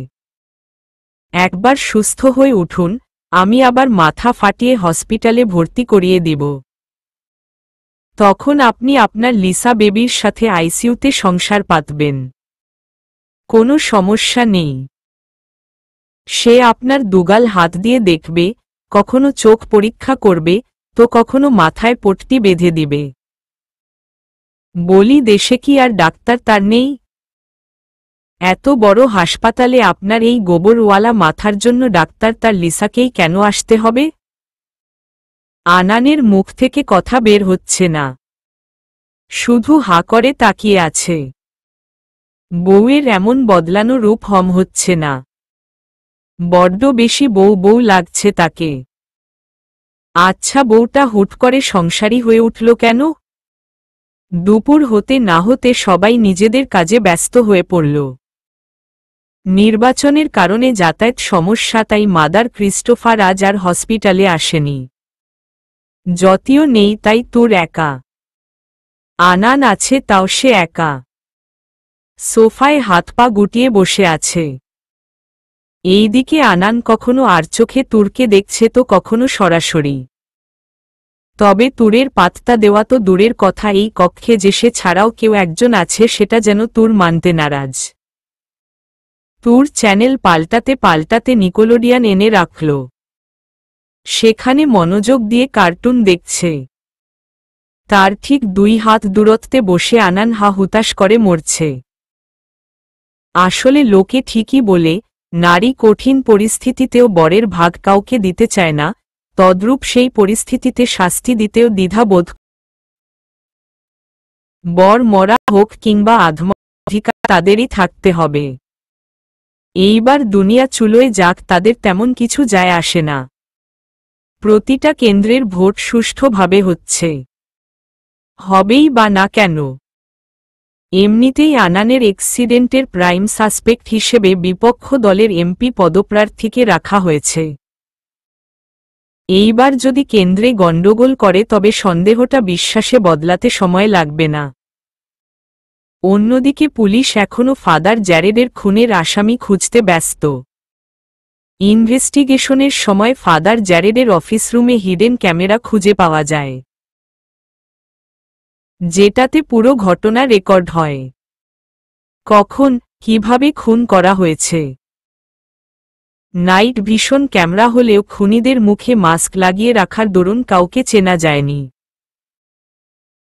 একবার সুস্থ হয়ে উঠুন, আমি আবার মাথা ফাটিয়ে হসপিটালে ভর্তি করিয়ে দিব। তখন আপনি আপনার লিসা বেবির সাথে আইসিইউতে সংসার পাতবেন। কোনো সমস্যা নেই। সে আপনার দুগাল হাত দিয়ে দেখবে, কখনো চোখ পরীক্ষা করবে, তো কখনো মাথায় পট্টি বেঁধে দিবে। বলি দেশে কি আর ডাক্তার তার নেই? এত বড় হাসপাতালে আপনার এই গোবরওয়ালা মাথার জন্য ডাক্তার তার লিসাকেই কেন আসতে হবে? আনানের মুখ থেকে কথা বের হচ্ছে না, শুধু হাঁ করে তাকিয়ে আছে। বউয়ের এমন বদলানো রূপ হম হচ্ছে না, বড্ড বেশি বউ বউ লাগছে তাকে। আচ্ছা, বউটা হুট করে সংসারী হয়ে উঠল কেন? দুপুর হতে না হতে সবাই নিজেদের কাজে ব্যস্ত হয়ে পড়ল। নির্বাচনের কারণে যাতায়াত সমস্যা, তাই মাদার ক্রিস্টোফার আজ আর হসপিটালে আসেনি। যদিও নেই তাই তোর একা। আনান আছে, তাও সে একা। সোফায় হাত পা গুটিয়ে বসে আছে। এইদিকে আনান কখনো আর চোখে তুরকে দেখছে, তো কখনো সরাসরি। তবে তুরের পাত্তা দেওয়া তো দূরের কথা, এই কক্ষে যে সে ছাড়াও কেউ একজন আছে সেটা যেন তুর মানতে নারাজ। তুর চ্যানেল পাল্টাতে পাল্টাতে নিকোলোডিয়ান এনে রাখল। সেখানে মনোযোগ দিয়ে কার্টুন দেখছে। তার ঠিক 2 হাত দূরত্বে বসে আনান হা হুতাশ করে মরছে। আসলে লোকে ঠিকই বলে, নারী কঠিন পরিস্থিতিতেও বরের ভাগ কাউকে দিতে চায় না, তদ্রূপ সেই পরিস্থিতিতে শাস্তি দিতেও দ্বিধাবোধ। বর মরা হোক কিংবা আধমরা, অধিকার তাদেরই থাকতে হবে। এইবার দুনিয়া চুলোয় যাক, তাদের তেমন কিছু যায় আসে না। প্রতিটা কেন্দ্রের ভোট সুষ্ঠুভাবে হচ্ছে। হবেই বা না কেন? এমনিতেই আনানের অ্যাক্সিডেন্টের প্রাইম সাসপেক্ট হিসেবে বিপক্ষ দলের এমপি পদপ্রার্থীকে রাখা হয়েছে। এইবার যদি কেন্দ্রে গণ্ডগোল করে তবে সন্দেহটা বিশ্বাসে বদলাতে সময় লাগবে না। অন্যদিকে পুলিশ এখনও ফাদার জ্যারেডের খুনের আসামি খুঁজতে ব্যস্ত। ইনভেস্টিগেশনের সময় ফাদার জ্যারেডের অফিস রুমে হিডেন ক্যামেরা খুঁজে পাওয়া যায়, যেটাতে পুরো ঘটনা রেকর্ড হয়। কখন, কিভাবে খুন করা হয়েছে। নাইট ভিশন ক্যামেরা হলেও খুনিদের মুখে মাস্ক লাগিয়ে রাখার দরুন কাউকে চেনা যায়নি।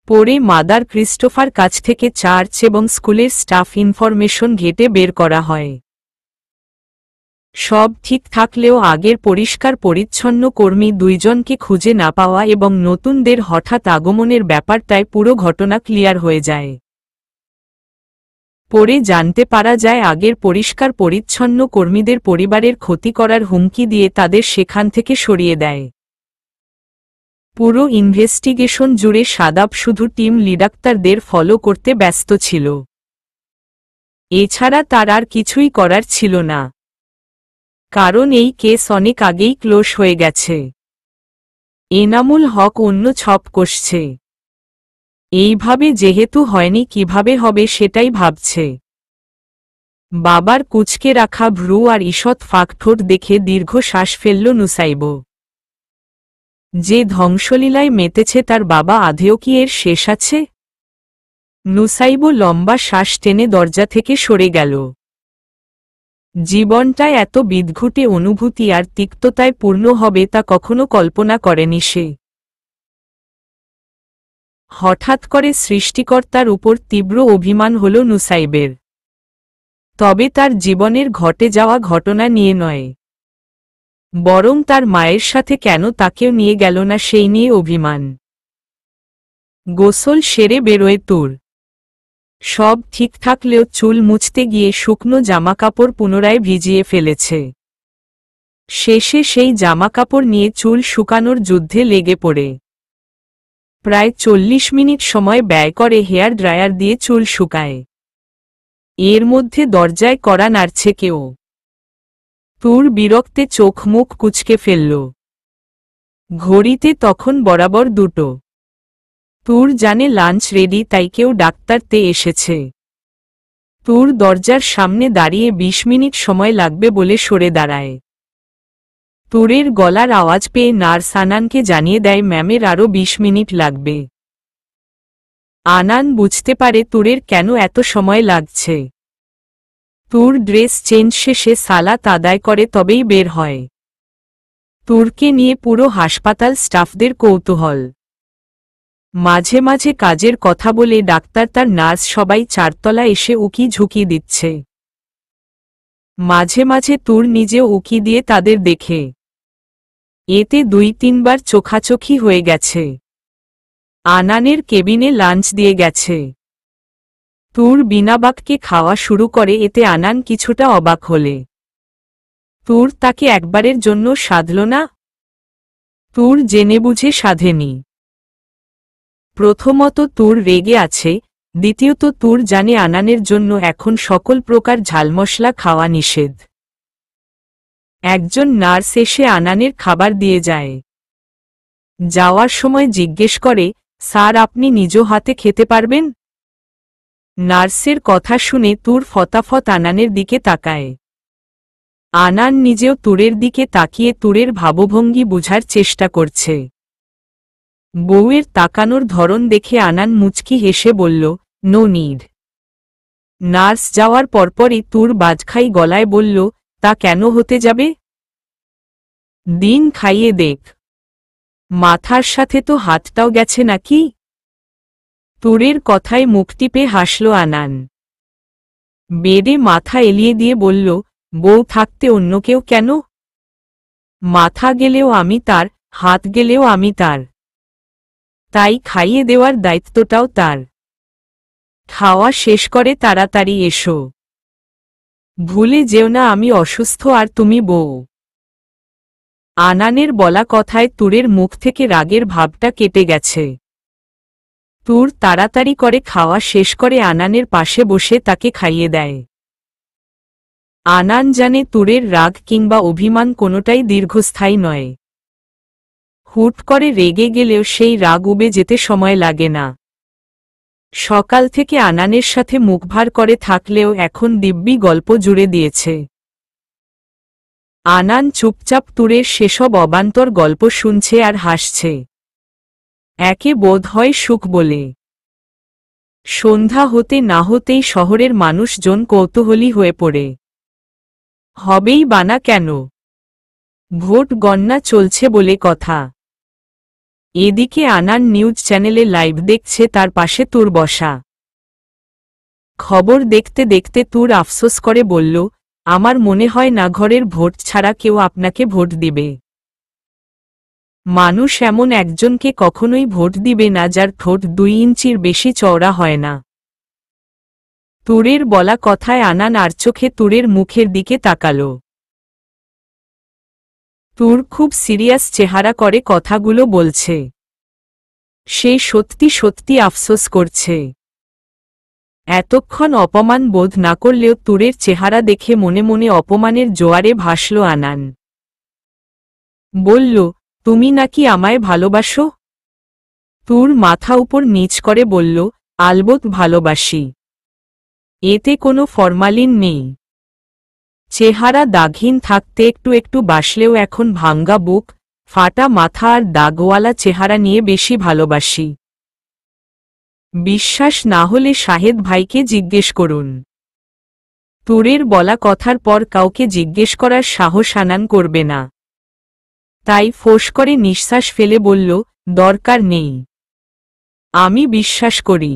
পরে মাদার ক্রিস্টোফার কাছ থেকে চার্চ এবং স্কুলের স্টাফ ইনফরমেশন ঘেটে বের করা হয়। সব ঠিক থাকলেও আগের পরিষ্কার পরিচ্ছন্ন কর্মী 2 জনকে খুঁজে না পাওয়া এবং নতুনদের হঠাৎ আগমনের ব্যাপারটায় পুরো ঘটনা ক্লিয়ার হয়ে যায়। পরে জানতে পারা যায় আগের পরিষ্কার পরিচ্ছন্ন কর্মীদের পরিবারের ক্ষতি করার হুমকি দিয়ে তাদের সেখান থেকে সরিয়ে দেয়। পুরো ইনভেস্টিগেশন জুড়ে সাদাব শুধু টিম লিডাক্তারদের ফলো করতে ব্যস্ত ছিল। এছাড়া তার আর কিছুই করার ছিল না, কারণ এই কেস অনেক আগেই ক্লোজ হয়ে গেছে। এনামুল হক অন্য ছক কষছে। এইভাবে যেহেতু হয়নি, কিভাবে হবে সেটাই ভাবছে। বাবার কুঁচকে রাখা ভ্রু আর ঈষৎ ফাঁকঠোঁট দেখে দীর্ঘশ্বাস ফেলল নুসাইব। যে ধ্বংসলীলায় মেতেছে তার বাবা আধেও কি এর শেষ আছে? নুসাইব লম্বা শ্বাস টেনে দরজা থেকে সরে গেল। জীবনটা এত বিদঘুটে অনুভূতি আর তিক্ততায় পূর্ণ হবে তা কখনো কল্পনা করেনি সে। হঠাৎ করে সৃষ্টিকর্তার উপর তীব্র অভিমান হল নুসাইবের। তবে তার জীবনের ঘটে যাওয়া ঘটনা নিয়ে নয়, বরং তার মায়ের সাথে কেন তাকেও নিয়ে গেল না সেই নিয়ে অভিমান। গোসল সেরে বেরোয় তুর। সব ঠিক থাকলেও চুল মুছতে গিয়ে শুকনো জামাকাপড় পুনরায় ভিজিয়ে ফেলেছে। শেষে সেই জামাকাপড় নিয়ে চুল শুকানোর যুদ্ধে লেগে পড়ে। প্রায় 40 মিনিট সময় ব্যয় করে হেয়ার ড্রায়ার দিয়ে চুল শুকায়। এর মধ্যে দরজায় কড়া নাড়ছে কেউ। তুর বিরক্তে চোখ মুখ কুঁচকে ফেলল। ঘড়িতে তখন বরাবর 2টো। তুর জানে লাঞ্চ রেডি, তাই কেউ ডাক্তারতে এসেছে। তুর দরজার সামনে দাঁড়িয়ে 20 মিনিট সময় লাগবে বলে সরে দাঁড়ায়। তুরের গলার আওয়াজ পেয়ে নার্স আনানকে জানিয়ে দেয় ম্যামের আরও 20 মিনিট লাগবে। আনান বুঝতে পারে তুরের কেন এত সময় লাগছে। তুর ড্রেস চেঞ্জ শেষে সালাত আদায় করে তবেই বের হয়। তুরকে নিয়ে পুরো হাসপাতাল স্টাফদের কৌতূহল। মাঝে মাঝে কাজের কথা বলে ডাক্তার তার নার্স সবাই চারতলা এসে উকি ঝুঁকি দিচ্ছে। মাঝে মাঝে তুর নিজেও উকি দিয়ে তাদের দেখে। এতে 2-3 বার চোখাচোখি হয়ে গেছে। আনানের কেবিনে লাঞ্চ দিয়ে গেছে। তুর বিনাবাককে খাওয়া শুরু করে, এতে আনান কিছুটা অবাক হলে। তুর তাকে একবারের জন্য সাধল না। তুর জেনে বুঝে সাধেনি। প্রথমত তুর রেগে আছে, দ্বিতীয়ত তুর জানে আনানের জন্য এখন সকল প্রকার ঝালমশলা খাওয়া নিষেধ। একজন নার্স এসে আনানের খাবার দিয়ে যায়। যাওয়ার সময় জিজ্ঞেস করে, স্যার আপনি নিজ হাতে খেতে পারবেন? নার্সের কথা শুনে তুর ফতাফত আনানের দিকে তাকায়। আনান নিজেও তুরের দিকে তাকিয়ে তুরের ভাবভঙ্গি বুঝার চেষ্টা করছে। বউয়ের তাকানোর ধরন দেখে আনান মুচকি হেসে বলল, নো নিড। নার্স যাওয়ার পরপরই তুর বাজখাই গলায় বলল, তা কেন হতে যাবে? দিন খাইয়ে দেখ। মাথার সাথে তো হাতটাও গেছে নাকি? তুরের কথায় মুখ টিপে হাসল আনান। বেডে মাথা এলিয়ে দিয়ে বলল, বউ থাকতে অন্য কেউ কেন? মাথা গেলেও আমি তার, হাত গেলেও আমি তার। তাই খাইয়ে দেওয়ার দায়িত্বটাও তার। খাওয়া শেষ করে তাড়াতাড়ি এসো। ভুলে যেও না আমি অসুস্থ আর তুমি বউ। আনানের বলা কথায় তুরের মুখ থেকে রাগের ভাবটা কেটে গেছে। তুর তাড়াতাড়ি করে খাওয়া শেষ করে আনানের পাশে বসে তাকে খাইয়ে দেয়। আনান জানে তুরের রাগ কিংবা অভিমান কোনোটাই দীর্ঘস্থায়ী নয়। হুট করে রেগে গেলেও সেই রাগ উবে যেতে সময় লাগে না। সকাল থেকে আনানের সাথে মুখভার করে থাকলেও এখন দিব্যি গল্প জুড়ে দিয়েছে। আনান চুপচাপ তুরের সেসব অবান্তর গল্প শুনছে আর হাসছে। একে বোধ হয় সুখ বলে। সন্ধ্যা হতে না হতেই শহরের মানুষজন কৌতূহলী হয়ে পড়ে। হবেই বানা কেন? ভোট গণনা চলছে বলে কথা। এদিকে আনান নিউজ চ্যানেলে লাইভ দেখছে, তার পাশে তুর বসা। খবর দেখতে দেখতে তুর আফসোস করে বলল, আমার মনে হয় না ঘরের ভোট ছাড়া কেউ আপনাকে ভোট দিবে। মানুষ এমন একজনকে কখনোই ভোট দিবে না যার ঠোঁট 2 ইঞ্চির বেশি চওড়া হয় না। তুরের বলা কথায় আনান আর চোখে তুরের মুখের দিকে তাকাল। তুর খুব সিরিয়াস চেহারা করে কথাগুলো বলছে। সে সত্যি সত্যি আফসোস করছে। এতক্ষণ অপমান বোধ না করলেও তুরের চেহারা দেখে মনে মনে অপমানের জোয়ারে ভাসল আনান। বলল, তুমি নাকি আমায় ভালোবাসো? তুর মাথা উপর নিচ করে বলল, আলবত ভালোবাসি। এতে কোনো ফরমালিন নেই। চেহারা দাগহীন থাকতে একটু একটু বাসলেও এখন ভাঙ্গা বুক, ফাটা মাথা আর দাগওয়ালা চেহারা নিয়ে বেশি ভালোবাসি। বিশ্বাস না হলে শাহেদ ভাইকে জিজ্ঞেস করুন। তুরের বলা কথার পর কাউকে জিজ্ঞেস করার সাহস আনান করবে না। তাই ফোঁস করে নিঃশ্বাস ফেলে বলল, দরকার নেই। আমি বিশ্বাস করি।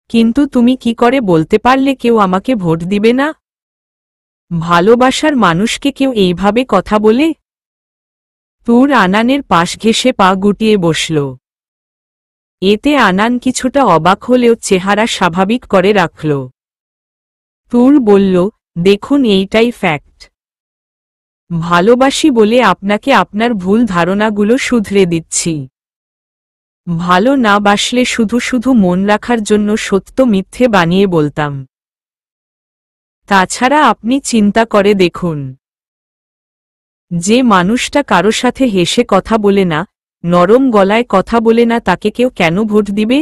কিন্তু তুমি কি করে বলতে পারলে কেউ আমাকে ভোট দিবে না? ভালোবাসার মানুষকে কেউ এইভাবে কথা বলে? তুর আনানের পাশ ঘেঁষে পা গুটিয়ে বসল। এতে আনান কিছুটা অবাক হলেও চেহারা স্বাভাবিক করে রাখল। তুর বলল, দেখুন এইটাই ফ্যাক্ট। ভালোবাসি বলে আপনাকে আপনার ভুল ধারণাগুলো শুধরে দিচ্ছি। ভালো না বাসলে শুধু শুধু মন রাখার জন্য সত্য মিথ্যে বানিয়ে বলতাম। তাছাড়া আপনি চিন্তা করে দেখুন, যে মানুষটা কারো সাথে হেসে কথা বলে না, নরম গলায় কথা বলে না, তাকে কেউ কেন ভোট দিবে?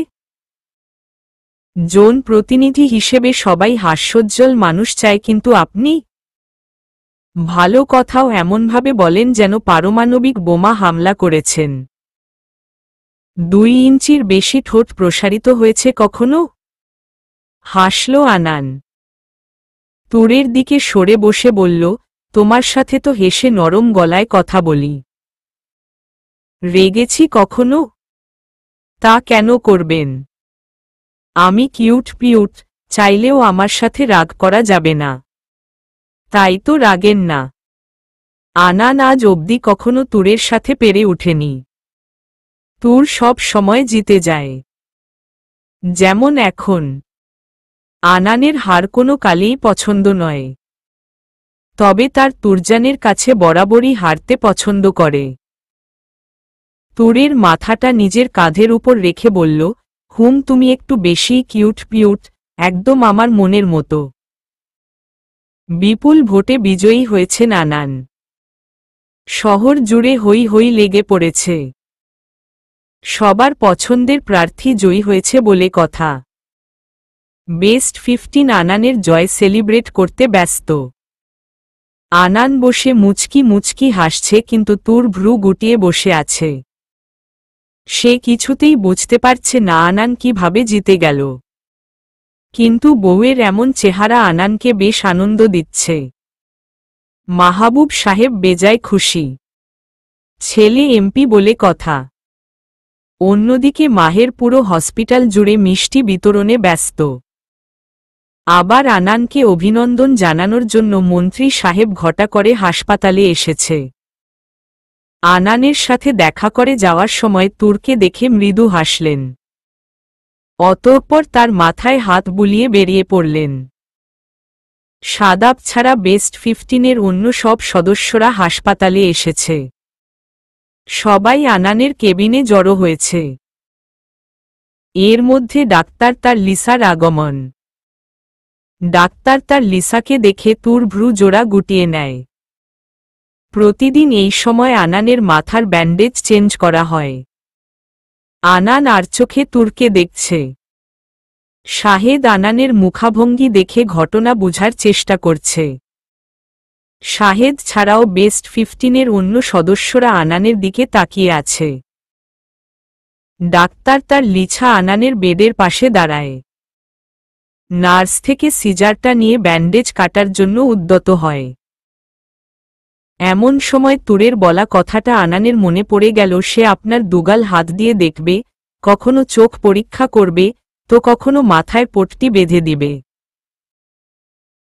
জন প্রতিনিধি হিসেবে সবাই হাস্যোজ্জ্বল মানুষ চায়, কিন্তু আপনি ভালো কথাও এমনভাবে বলেন যেন পারমাণবিক বোমা হামলা করেছেন। 2 ইঞ্চির বেশি ঠোঁট প্রসারিত হয়েছে কখনো? হাসল আনান। তুরের দিকে সরে বসে বলল, তোমার সাথে তো হেসে নরম গলায় কথা বলি। রেগেছি কখনো? তা কেন করবেন? আমি কিউট পিউট, চাইলেও আমার সাথে রাগ করা যাবে না। তাই তো রাগেন না। আনান আজ অবধি কখনো তুরের সাথে পেরে ওঠেনি। তুর সব সময় জিতে যায়। যেমন এখন। আনানের হার কোনো কালেই পছন্দ নয়। তবে তার তুরজানের কাছে বরাবরই হারতে পছন্দ করে। তুরের মাথাটা নিজের কাঁধের উপর রেখে বলল, তুমি একটু বেশি কিউট পিউট, একদম আমার মনের মতো। বিপুল ভোটে বিজয়ী হয়েছেন আনান। শহর জুড়ে হই হই লেগে পড়েছে। সবার পছন্দের প্রার্থী জয়ী হয়েছে বলে কথা। বেস্ট 15 আনানের জয় সেলিব্রেট করতে ব্যস্ত। আনান বসে মুচকি মুচকি হাসছে, কিন্তু তুর ভ্রু গুটিয়ে বসে আছে। সে কিছুতেই বুঝতে পারছে না আনান কিভাবে জিতে গেল। কিন্তু বউয়ের এমন চেহারা আনানকে বেশ আনন্দ দিচ্ছে। মাহবুব সাহেব বেজায় খুশি। ছেলে এমপি বলে কথা। অন্যদিকে মাহের পুরো হসপিটাল জুড়ে মিষ্টি বিতরণে ব্যস্ত। আবার আনানকে অভিনন্দন জানানোর জন্য মন্ত্রী সাহেব ঘটা করে হাসপাতালে এসেছে। আনানের সাথে দেখা করে যাওয়ার সময় তুরকে দেখে মৃদু হাসলেন। অতঃপর তার মাথায় হাত বুলিয়ে বেরিয়ে পড়লেন। সাদাব ছাড়া বেস্ট 15-এর অন্য সব সদস্যরা হাসপাতালে এসেছে। সবাই আনানের কেবিনে জড়ো হয়েছে। এর মধ্যে ডাক্তার তার লিসার আগমন। ডাক্তার তার লিসাকে দেখে তুর ভ্রু জোড়া গুটিয়ে নেয়। প্রতিদিন এই সময় আনানের মাথার ব্যান্ডেজ চেঞ্জ করা হয়। আনান আর চোখে তুরকে দেখছে। শাহেদ আনানের মুখাভঙ্গি দেখে ঘটনা বুঝার চেষ্টা করছে। শাহেদ ছাড়াও বেস্ট 15-এর অন্য সদস্যরা আনানের দিকে তাকিয়ে আছে। ডাক্তার তার লিছা আনানের বেডের পাশে দাঁড়ায়। নার্স থেকে সিজারটা নিয়ে ব্যান্ডেজ কাটার জন্য উদ্যত হয়। এমন সময় তুরের বলা কথাটা আনানের মনে পড়ে গেল, সে আপনার দুগাল হাত দিয়ে দেখবে, কখনো চোখ পরীক্ষা করবে, তো কখনো মাথায় পট্টি বেঁধে দিবে।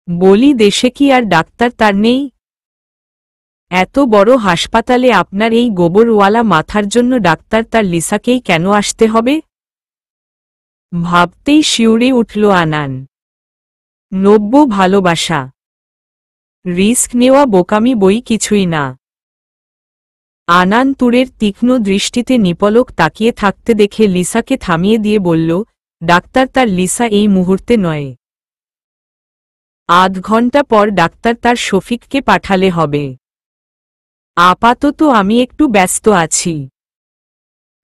বলি, দেশে কি আর ডাক্তার তার নেই? এত বড় হাসপাতালে আপনার এই গোবরওয়ালা মাথার জন্য ডাক্তার তার লিসাকেই কেন আসতে হবে? ভাবতেই শিউরে উঠল আনান। নব্য ভালোবাসা। রিস্ক নেওয়া বোকামি বই কিছুই না। আনান তুরের তীক্ষ্ণ দৃষ্টিতে নিপলক তাকিয়ে থাকতে দেখে লিসাকে থামিয়ে দিয়ে বলল, ডাক্তার তার লিসা এই মুহূর্তে নয়। আধ ঘন্টা পর ডাক্তার তার শফিককে পাঠালে হবে। আপাতত আমি একটু ব্যস্ত আছি।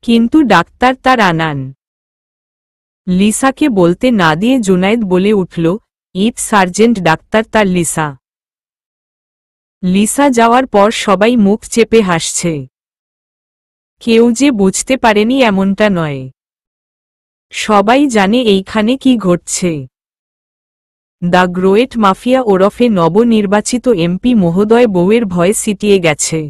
কিন্তু ডাক্তার তার আনান। লিসাকে বলতে না দিয়ে জুনায়েদ বলে উঠল, ইট সার্জেন্ট ডাক্তার তার লিসা। লিসা যাওয়ার পর সবাই মুখ চেপে হাসছে। কেউ যে বুঝতে পারেনি এমনটা নয়। সবাই জানে এইখানে কি ঘটছে। দ্য গ্রোয়েট মাফিয়া ওরফে নবনির্বাচিত এমপি মহোদয় বউয়ের ভয়ে সিটিয়ে গেছে।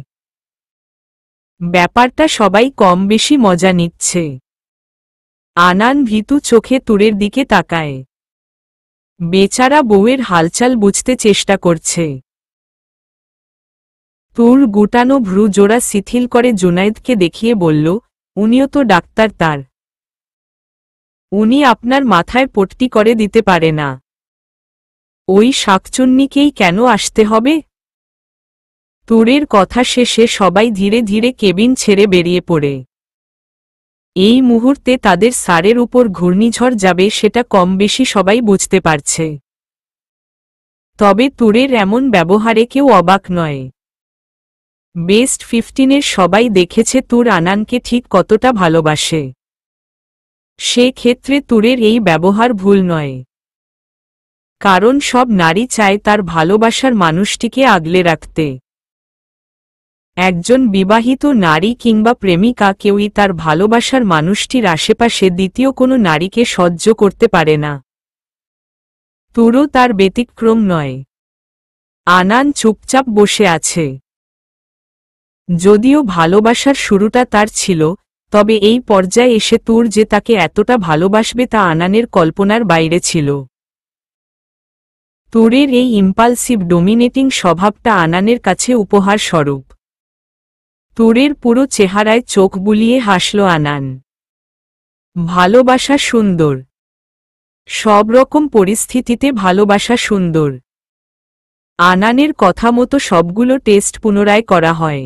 ব্যাপারটা সবাই কম বেশি মজা নিচ্ছে। আনান ভীতু চোখে তুরের দিকে তাকায়। বেচারা বউয়ের হালচাল বুঝতে চেষ্টা করছে। তুর গুটানো ভ্রু জোড়া শিথিল করে জুনায়েদকে দেখিয়ে বলল, উনিও তো ডাক্তার তার। উনি আপনার মাথায় পট্টি করে দিতে পারে না। ওই শাকচুন্নিকেই কেন আসতে হবে? তুরের কথা শেষে সবাই ধীরে ধীরে কেবিন ছেড়ে বেরিয়ে পড়ে। এই মুহূর্তে তাদের সারের উপর ঘূর্ণিঝড় যাবে সেটা কম বেশি সবাই বুঝতে পারছে। তবে তুরের এমন ব্যবহারে কেউ অবাক নয়। বেস্ট 15-এর সবাই দেখেছে তুর আনানকে ঠিক কতটা ভালোবাসে। সে ক্ষেত্রে তুরের এই ব্যবহার ভুল নয়। কারণ সব নারী চায় তার ভালোবাসার মানুষটিকে আগলে রাখতে। একজন বিবাহিত নারী কিংবা প্রেমিকা কেউই তার ভালোবাসার মানুষটির আশেপাশে দ্বিতীয় কোনো নারীকে সহ্য করতে পারে না। তুরও তার ব্যতিক্রম নয়। আনান চুপচাপ বসে আছে। যদিও ভালোবাসার শুরুটা তার ছিল, তবে এই পর্যায়ে এসে তুর যে তাকে এতটা ভালোবাসবে তা আনানের কল্পনার বাইরে ছিল। তুরের এই ইম্পালসিভ ডোমিনেটিং স্বভাবটা আনানের কাছে উপহার স্বরূপ। তুরের পুরো চেহারায় চোখ বুলিয়ে হাসল আনান। ভালোবাসা সুন্দর। সব রকম পরিস্থিতিতে ভালোবাসা সুন্দর। আনানের কথা মতো সবগুলো টেস্ট পুনরায় করা হয়।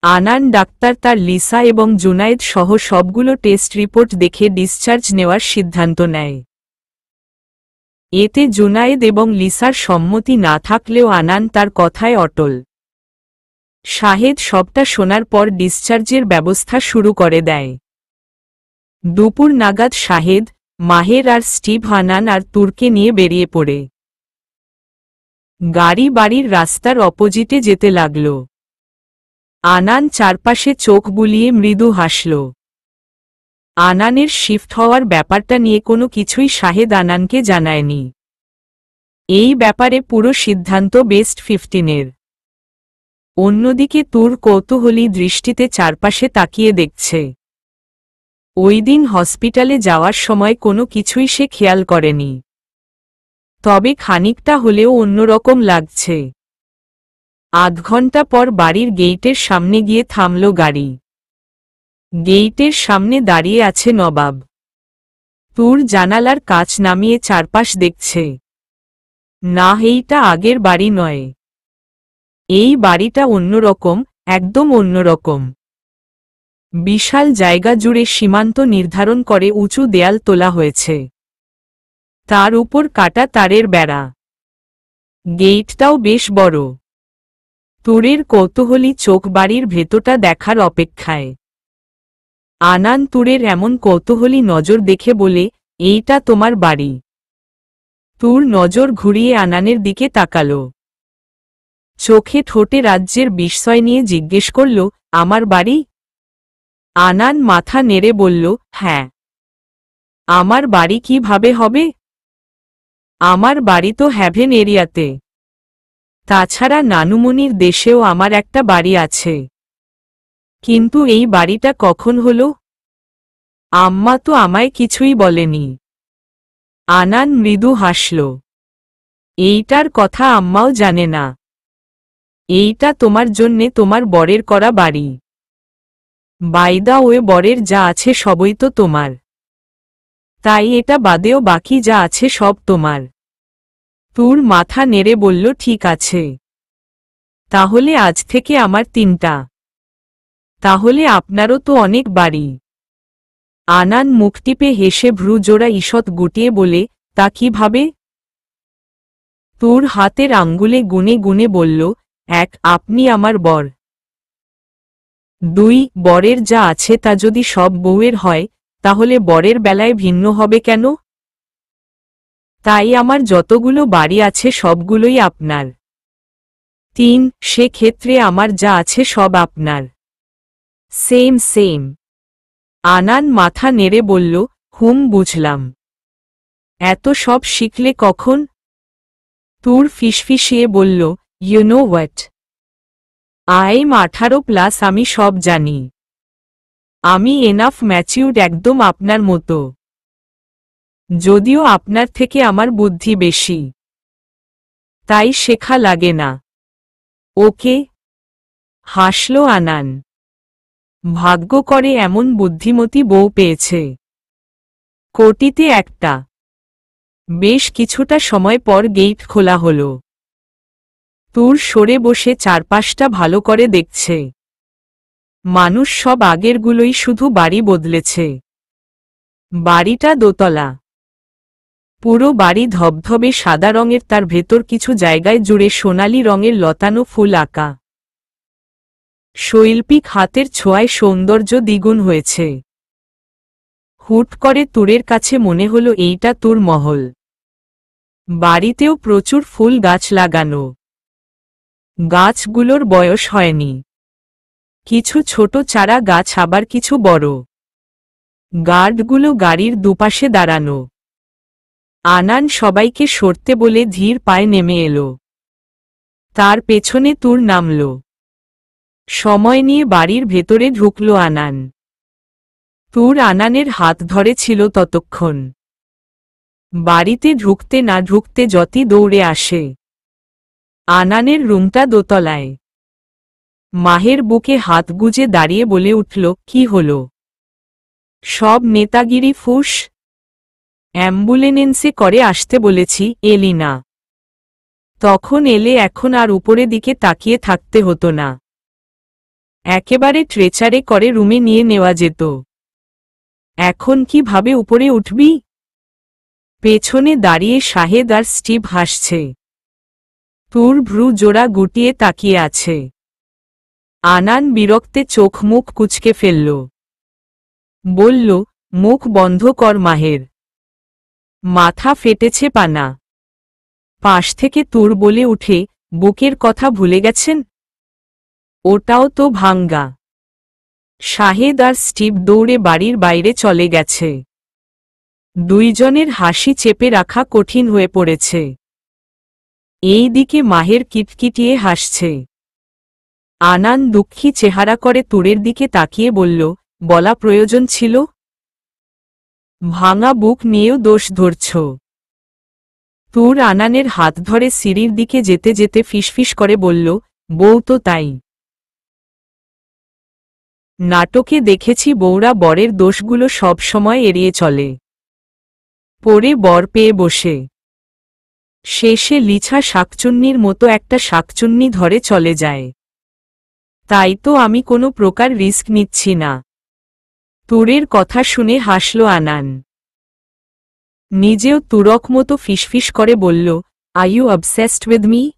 আনান ডাক্তার তার লিসা এবং জুনায়েদ সহ সবগুলো টেস্ট রিপোর্ট দেখে ডিসচার্জ নেওয়ার সিদ্ধান্ত নেয়। এতে জুনায়েদ এবং লিসার সম্মতি না থাকলেও আনান তার কথায় অটল। শাহেদ সবটা শোনার পর ডিসচার্জের ব্যবস্থা শুরু করে দেয়। দুপুর নাগাদ শাহেদ, মাহের আর স্টিভ আনান আর তুরকে নিয়ে বেরিয়ে পড়ে। গাড়ি বাড়ির রাস্তার অপোজিটে যেতে লাগল। আনান চারপাশে চোখ বুলিয়ে মৃদু হাসল। আনানের শিফট হওয়ার ব্যাপারটা নিয়ে কোনো কিছুই শাহেদ আনানকে জানায়নি। এই ব্যাপারে পুরো সিদ্ধান্ত বেস্ট 15-এর। অন্যদিকে তুর কৌতূহলী দৃষ্টিতে চারপাশে তাকিয়ে দেখছে। ওই দিন হসপিটালে যাওয়ার সময় কোনো কিছুই সে খেয়াল করেনি। তবে খানিকটা হলেও অন্যরকম লাগছে। আধ ঘন্টা পর বাড়ির গেইটের সামনে গিয়ে থামল গাড়ি। গেইটের সামনে দাঁড়িয়ে আছে নবাব। তুর জানালার কাচ নামিয়ে চারপাশ দেখছে। না, এইটা আগের বাড়ি নয়। এই বাড়িটা অন্যরকম, একদম অন্যরকম। বিশাল জায়গা জুড়ে সীমান্ত নির্ধারণ করে উঁচু দেয়াল তোলা হয়েছে। তার উপর কাটা তারের বেড়া। গেইটটাও বেশ বড়। তুরের কৌতূহলী চোখ বাড়ির ভেতরটা দেখার অপেক্ষায়। আনান তুরের এমন কৌতূহলী নজর দেখে বলে, এইটা তোমার বাড়ি। তুর নজর ঘুরিয়ে আনানের দিকে তাকাল। চোখে ঠোঁটে রাজ্যের বিস্ময় নিয়ে জিজ্ঞেস করল, আমার বাড়ি? আনান মাথা নেড়ে বলল, হ্যাঁ। আমার বাড়ি কিভাবে হবে? আমার বাড়ি তো হ্যাভেন এরিয়াতে। তাছাড়া নানুমনির দেশেও আমার একটা বাড়ি আছে। কিন্তু এই বাড়িটা কখন হলো? আম্মা তো আমায় কিছুই বলেনি। আনান মৃদু হাসল। এইটার কথা আম্মাও জানে না। এইটা তোমার জন্যে তোমার বরের করা বাড়ি। বাইদা ওয়ে বরের যা আছে সবই তো তোমার। তাই এটা বাদেও বাকি যা আছে সব তোমার। তুর মাথা নেড়ে বলল, ঠিক আছে। তাহলে আজ থেকে আমার 3টা। তাহলে আপনারও তো অনেক বাড়ি। আনান মুখ টিপে হেসে ভ্রুজোড়া ঈষৎ গুটিয়ে বলে, তা কিভাবে? তুর হাতের আঙ্গুলে গুনে গুনে বলল, 1 আপনি আমার বর। 2 বরের যা আছে তা যদি সব বউয়ের হয়, তাহলে বরের বেলায় ভিন্ন হবে কেন? তাই আমার যতগুলো বাড়ি আছে সবগুলোই আপনার। 3 সে ক্ষেত্রে আমার যা আছে সব আপনার। Same same. আনান মাথা নেড়ে বলল, বুঝলাম। এত সব শিখলে কখন? তুর ফিসফিসিয়ে বলল, ইউ নো হোয়াট? আইম 18+, আমি সব জানি। আমি এনাফ ম্যাচিউরড, একদম আপনার মতো। যদিও আপনার থেকে আমার বুদ্ধি বেশি। তাই শেখা লাগে না। ওকে? হাসল আনান। ভাগ্য করে এমন বুদ্ধিমতী বউ পেয়েছে। কোটিতে একটা। বেশ কিছুটা সময় পর গেইট খোলা হল। তুর সরে বসে চারপাশটা ভালো করে দেখছে। মানুষ সব আগেরগুলোই, শুধু বাড়ি বদলেছে। বাড়িটা দোতলা। পুরো বাড়ি ধবধবে সাদা রঙের, তার ভেতর কিছু জায়গায় জুড়ে সোনালি রঙের লতানো ফুল আঁকা। শৈল্পিক হাতের ছোঁয়ায় সৌন্দর্য দ্বিগুণ হয়েছে। হুট করে তুরের কাছে মনে হলো এইটা তুর মহল। বাড়িতেও প্রচুর ফুল গাছ লাগানো। গাছগুলোর বয়স হয়নি। কিছু ছোট চারা গাছ, আবার কিছু বড়। গার্ডগুলো গাড়ির দুপাশে দাঁড়ানো। আনান সবাইকে সরতে বলে ধীর পায়ে নেমে এলো। তার পেছনে তুর নামল। সময় নিয়ে বাড়ির ভেতরে ঢুকল আনান। তুর আনানের হাত ধরে ছিল ততক্ষণ। বাড়িতে ঢুকতে না ঢুকতে যতি দৌড়ে আসে। আনানের রুমটা দোতলায়। মাহের বুকে হাত গুজে দাঁড়িয়ে বলে উঠল, কি হলো? সব নেতাগিরি ফুস? অ্যাম্বুলেন্সে করে আসতে বলেছি, এলি না। তখন এলে এখন আর উপরে দিকে তাকিয়ে থাকতে হতো না। একেবারে ট্রেচারে করে রুমে নিয়ে নেওয়া যেত। এখন কিভাবে উপরে উঠবি? পেছনে দাঁড়িয়ে শাহেদ আর স্টিভ হাসছে। তুর ভ্রু জোড়া গুটিয়ে তাকিয়ে আছে। আনান বিরক্তে চোখ মুখ কুঁচকে ফেলল। বলল, মুখ বন্ধ কর মাহের। মাথা ফেটেছে পানা। পাশ থেকে তুর বলে উঠে, বুকের কথা ভুলে গেছেন? ওটাও তো ভাঙ্গা। শাহেদ আর স্টিভ দৌড়ে বাড়ির বাইরে চলে গেছে। দুইজনের হাসি চেপে রাখা কঠিন হয়ে পড়েছে। এই দিকে মাহের কিটকিটিয়ে হাসছে। আনান দুঃখী চেহারা করে তুরের দিকে তাকিয়ে বলল, বলা প্রয়োজন ছিল? ভাঙা বুক নিয়েও দোষ ধরছ? তুর আনানের হাত ধরে সিঁড়ির দিকে যেতে যেতে ফিসফিস করে বলল, বউ তো তাই। নাটকে দেখেছি বউরা বরের দোষগুলো সব সময় এড়িয়ে চলে। পরে বর পেয়ে বসে শেষে লিছা শাকচুন্নির মতো একটা শাকচুন্নি ধরে চলে যায়। তাই তো আমি কোনো প্রকার রিস্ক নিচ্ছি না। তুরের কথা শুনে হাসল আনান। নিজেও তুরক মতো ফিসফিস করে বলল, are you obsessed with me?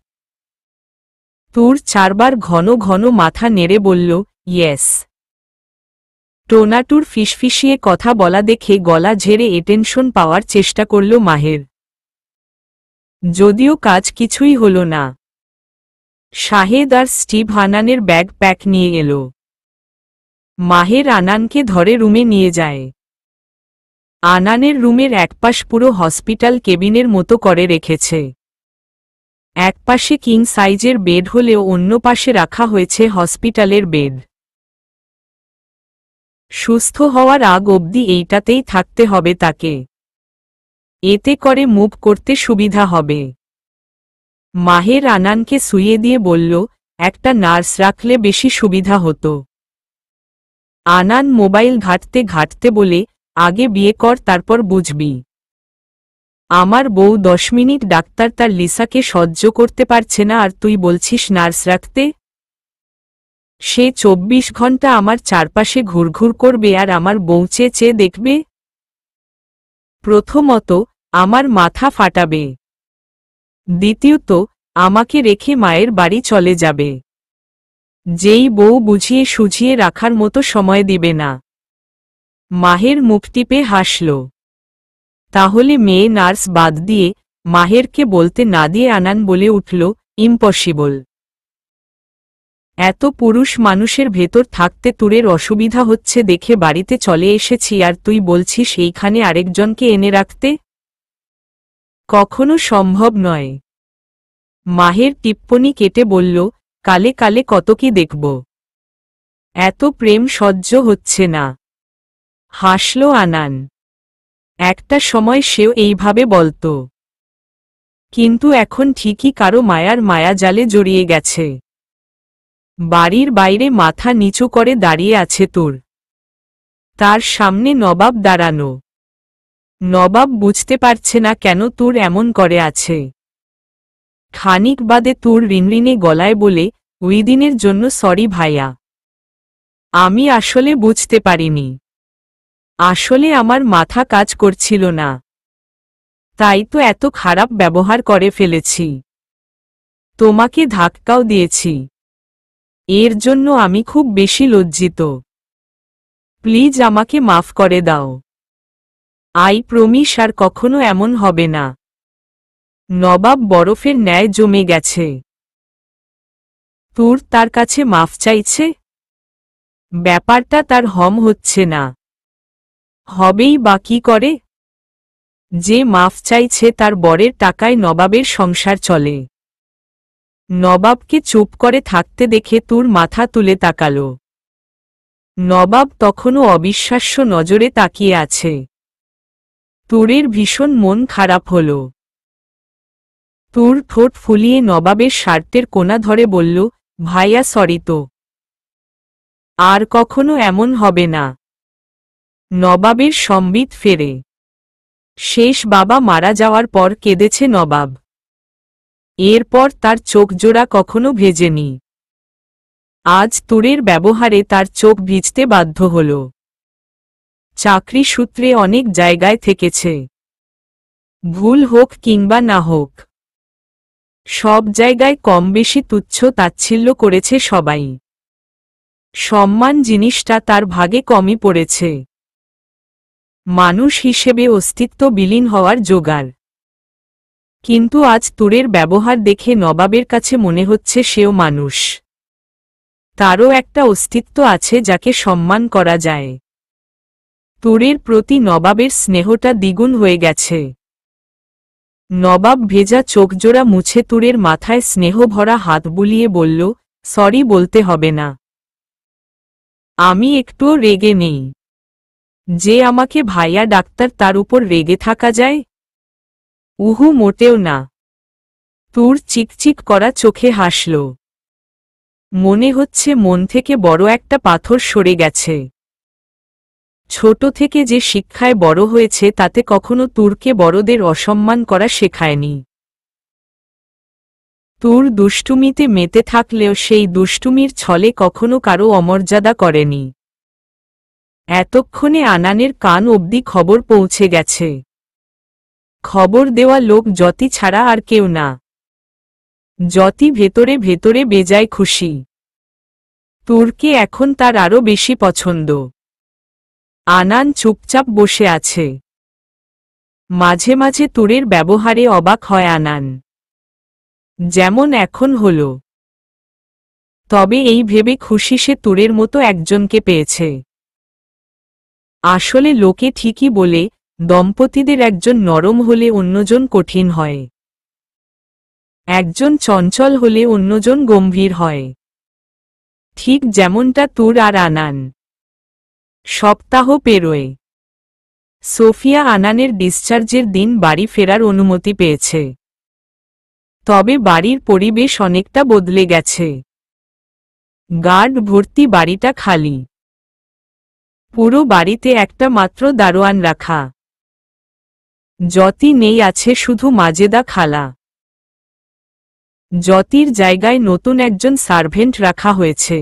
তুর চারবার ঘন ঘন মাথা নেড়ে বলল, ইয়েস। টোনাটুর ফিসফিসিয়ে কথা বলা দেখে গলা ঝেড়ে এটেনশন পাওয়ার চেষ্টা করল মাহের। যদিও কাজ কিছুই হল না। শাহেদ আর স্টিভ আনানের ব্যাগ প্যাক নিয়ে এলো। মাহের আনানকে ধরে রুমে নিয়ে যায়। আনানের রুমের একপাশ পুরো হসপিটাল কেবিনের মতো করে রেখেছে। একপাশে কিং সাইজের বেড হলেও অন্য পাশে রাখা হয়েছে হসপিটালের বেড। সুস্থ হওয়ার আগ অবধি এইটাতেই থাকতে হবে তাকে। এতে করে মুভ করতে সুবিধা হবে। মাহের আনানকে শুইয়ে দিয়ে বলল, একটা নার্স রাখলে বেশি সুবিধা হতো। আনান মোবাইল ঘাঁটতে ঘাঁটতে বলে, আগে বিয়ে কর তারপর বুঝবি। আমার বউ 10 মিনিট ডাক্তার তার লিসাকে সহ্য করতে পারছে না আর তুই বলছিস নার্স রাখতে? সে 24 ঘন্টা আমার চারপাশে ঘুরঘুর করবে আর আমার বউ চেয়ে চেয়ে দেখবে। প্রথমত, আমার মাথা ফাটাবে। দ্বিতীয়ত, আমাকে রেখে মায়ের বাড়ি চলে যাবে। যেই বউ বুঝিয়ে সুঝিয়ে রাখার মতো সময় দিবে না। মাহের মুখ টিপে হাসল। তাহলে মেয়ে নার্স বাদ দিয়ে মাহেরকে বলতে না দিয়ে আনান বলে উঠল, ইম্পসিবল। এত পুরুষ মানুষের ভেতর থাকতে তুরের অসুবিধা হচ্ছে দেখে বাড়িতে চলে এসেছি আর তুই বলছিস এইখানে আরেকজনকে এনে রাখতে? কখনো সম্ভব নয়। মাহের টিপ্পনি কেটে বলল, কালে কালে কত কি দেখব। এত প্রেম সহ্য হচ্ছে না। হাসল আনান। একটা সময় সেও এইভাবে বলত। কিন্তু এখন ঠিকই কারো মায়ার মায়াজালে জড়িয়ে গেছে। বাড়ির বাইরে মাথা নিচু করে দাঁড়িয়ে আছে তুর। তার সামনে নবাব দাঁড়ানো। নবাব বুঝতে পারছে না কেন তুর এমন করে আছে। খানিক বাদে তুর রিনরিনে গলায় বলে, ওই দিনের জন্য সরি ভাইয়া। আমি আসলে বুঝতে পারিনি। আসলে আমার মাথা কাজ করছিল না। তাই তো এত খারাপ ব্যবহার করে ফেলেছি। তোমাকে ধাক্কাও দিয়েছি। এর জন্য আমি খুব বেশি লজ্জিত। প্লিজ আমাকে মাফ করে দাও। আই প্রমিস আর কখনো এমন হবে না। নবাব বরফের ন্যায় জমে গেছে। তুর তার কাছে মাফ চাইছে? ব্যাপারটা তার হম হচ্ছে না। হবেই বা কি করে? যে মাফ চাইছে তার বরের টাকায় নবাবের সংসার চলে। নবাবকে চুপ করে থাকতে দেখে তুর মাথা তুলে তাকাল। নবাব তখনও অবিশ্বাস্য নজরে তাকিয়ে আছে। তুরের ভীষণ মন খারাপ হল। তুর ঠোঁট ফুলিয়ে নবাবের শার্টের কোনা ধরে বলল, ভাইয়া সরি তো, আর কখনো এমন হবে না। নবাবের সম্বিত ফেরে। শেষ বাবা মারা যাওয়ার পর কেঁদেছে নবাব। এরপর তার চোখ জোড়া কখনো ভেজেনি। আজ তুরের ব্যবহারে তার চোখ ভিজতে বাধ্য হল। চাকরি সূত্রে অনেক জায়গায় থেকেছে, ভুল হোক কিংবা না হোক, সব জায়গায় কম বেশি তুচ্ছ তাচ্ছিল্য করেছে সবাই। সম্মান জিনিসটা তার ভাগে কমই পড়েছে। মানুষ হিসেবে অস্তিত্ব বিলীন হওয়ার জোগাড়। কিন্তু আজ তুরের ব্যবহার দেখে নবাবের কাছে মনে হচ্ছে সেও মানুষ, তারও একটা অস্তিত্ব আছে যাকে সম্মান করা যায়। তুরের প্রতি নবাবের স্নেহটা দ্বিগুণ হয়ে গেছে। নবাব ভেজা চোখজোড়া মুছে তুরের মাথায় স্নেহ ভরা হাত বুলিয়ে বলল, সরি বলতে হবে না, আমি একটুও রেগে নেই। যে আমাকে ভাইয়া ডাক্তার তার উপর রেগে থাকা যায়? উহু, মোটেও না। তুর চিকচিক করা চোখে হাসল। মনে হচ্ছে মন থেকে বড় একটা পাথর সরে গেছে। ছোট থেকে যে শিক্ষায় বড় হয়েছে তাতে কখনো তুরকে বড়দের অসম্মান করা শেখায়নি। তুর দুষ্টুমিতে মেতে থাকলেও সেই দুষ্টুমির ছলে কখনো কারো অমর্যাদা করেনি। এতক্ষণে আনানের কান অবধি খবর পৌঁছে গেছে। খবর দেওয়া লোক জ্যোতি ছাড়া আর কেউ না। জ্যোতি ভেতরে ভেতরে বেজায় খুশি। তুরকে এখন তার আরও বেশি পছন্দ। আনান চুপচাপ বসে আছে। মাঝে মাঝে তুরের ব্যবহারে অবাক হয় আনান, যেমন এখন হল। তবে এই ভেবে খুশি সে তুরের মতো একজনকে পেয়েছে। আসলে লোকে ঠিকই বলে, দম্পতিদের একজন নরম হলে অন্যজন কঠিন হয়, একজন চঞ্চল হলে অন্যজন গম্ভীর হয়। ঠিক যেমনটা তুর আর আনান। সপ্তাহ পেরোয়। সোফিয়া আনানের ডিসচার্জের দিন বাড়ি ফেরার অনুমতি পেয়েছে। তবে বাড়ির পরিবেশ অনেকটা বদলে গেছে। গার্ড ভর্তি বাড়িটা খালি। পুরো বাড়িতে একটা মাত্র দারোয়ান রাখা। জ্যোতি নেই, আছে শুধু মাজেদা খালা। জ্যোতির জায়গায় নতুন একজন সার্ভেন্ট রাখা হয়েছে।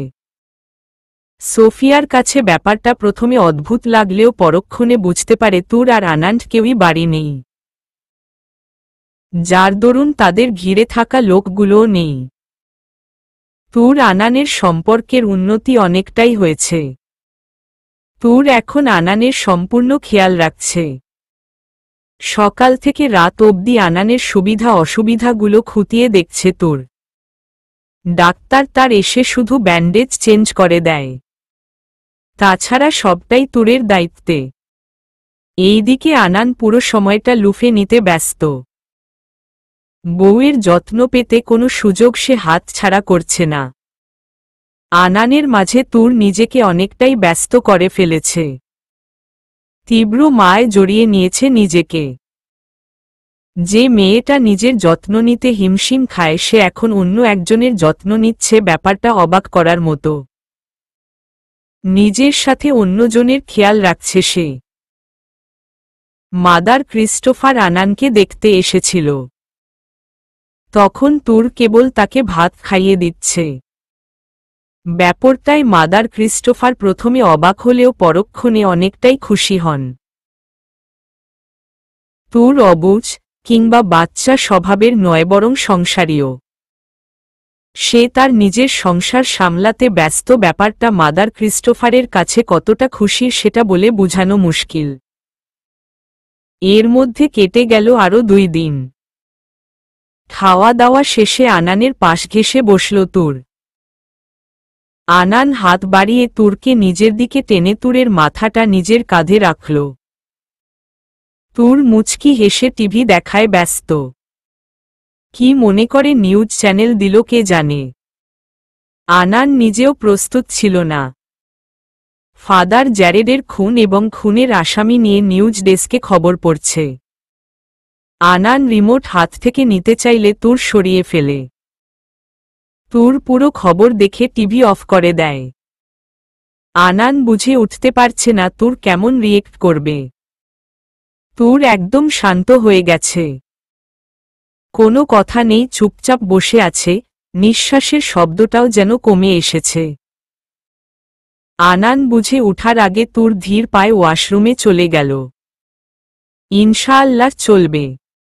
সোফিয়ার কাছে ব্যাপারটা প্রথমে অদ্ভুত লাগলেও পরক্ষণে বুঝতে পারে তুর আর আনান্ড কেউই বাড়ি নেই, যার দরুন তাদের ঘিরে থাকা লোকগুলোও নেই। তুর আনানের সম্পর্কের উন্নতি অনেকটাই হয়েছে। তুর এখন আনানের সম্পূর্ণ খেয়াল রাখছে। সকাল থেকে রাত অবধি আনানের সুবিধা অসুবিধাগুলো খুঁটিয়ে দেখছে তুর। ডাক্তার তার এসে শুধু ব্যান্ডেজ চেঞ্জ করে দেয়। তাছাড়া সবটাই তুরের দায়িত্বে। এইদিকে আনান পুরো সময়টা লুফে নিতে ব্যস্ত। বউয়ের যত্ন পেতে কোনো সুযোগ সে হাত ছাড়া করছে না। আনানের মাঝে তুর নিজেকে অনেকটাই ব্যস্ত করে ফেলেছে। তীব্র মায় জড়িয়ে নিয়েছে নিজেকে। যে মেয়েটা নিজের যত্ন নিতে হিমশিম খায় সে এখন অন্য একজনের যত্ন নিচ্ছে, ব্যাপারটা অবাক করার মতো। নিজের সাথে অন্যজনের খেয়াল রাখছে সে। মাদার ক্রিস্টোফার আনানকে দেখতে এসেছিল। তখন তুর কেবল তাকে ভাত খাইয়ে দিচ্ছে। ব্যাপারটায় মাদার ক্রিস্টোফার প্রথমে অবাক হলেও পরক্ষণে অনেকটাই খুশি হন। তুর অবুঝ কিংবা বাচ্চা স্বভাবের নয়, বরং সংসারীয়। সে তার নিজের সংসার সামলাতে ব্যস্ত। ব্যাপারটা মাদার ক্রিস্টোফারের কাছে কতটা খুশির সেটা বলে বোঝানো মুশকিল। এর মধ্যে কেটে গেল আরও 2 দিন। খাওয়া দাওয়া শেষে আনানের পাশ ঘেঁষে বসল তুর। আনান হাত বাড়িয়ে তুরকে নিজের দিকে টেনে তুরের মাথাটা নিজের কাঁধে রাখল। তুর মুচকি হেসে টিভি দেখায় ব্যস্ত। কি মনে করে নিউজ চ্যানেল দিল কে জানে। আনান নিজেও প্রস্তুত ছিল না। ফাদার জ্যারেডের খুন এবং খুনের আসামি নিয়ে নিউজ ডেস্কে খবর পড়ছে। আনান রিমোট হাত থেকে নিতে চাইলে তুর সরিয়ে ফেলে। তুর পুরো খবর দেখে টিভি অফ করে দেয়। আনান বুঝে উঠতে পারছে না তুর কেমন রিয়েক্ট করবে। তুর একদম শান্ত হয়ে গেছে। কোনো কথা নেই, চুপচাপ বসে আছে, নিঃশ্বাসের শব্দটাও যেন কমে এসেছে। আনান বুঝে ওঠার আগে তুর ধীর পায়ে ওয়াশরুমে চলে গেল। ইনশাআল্লাহ চলবে।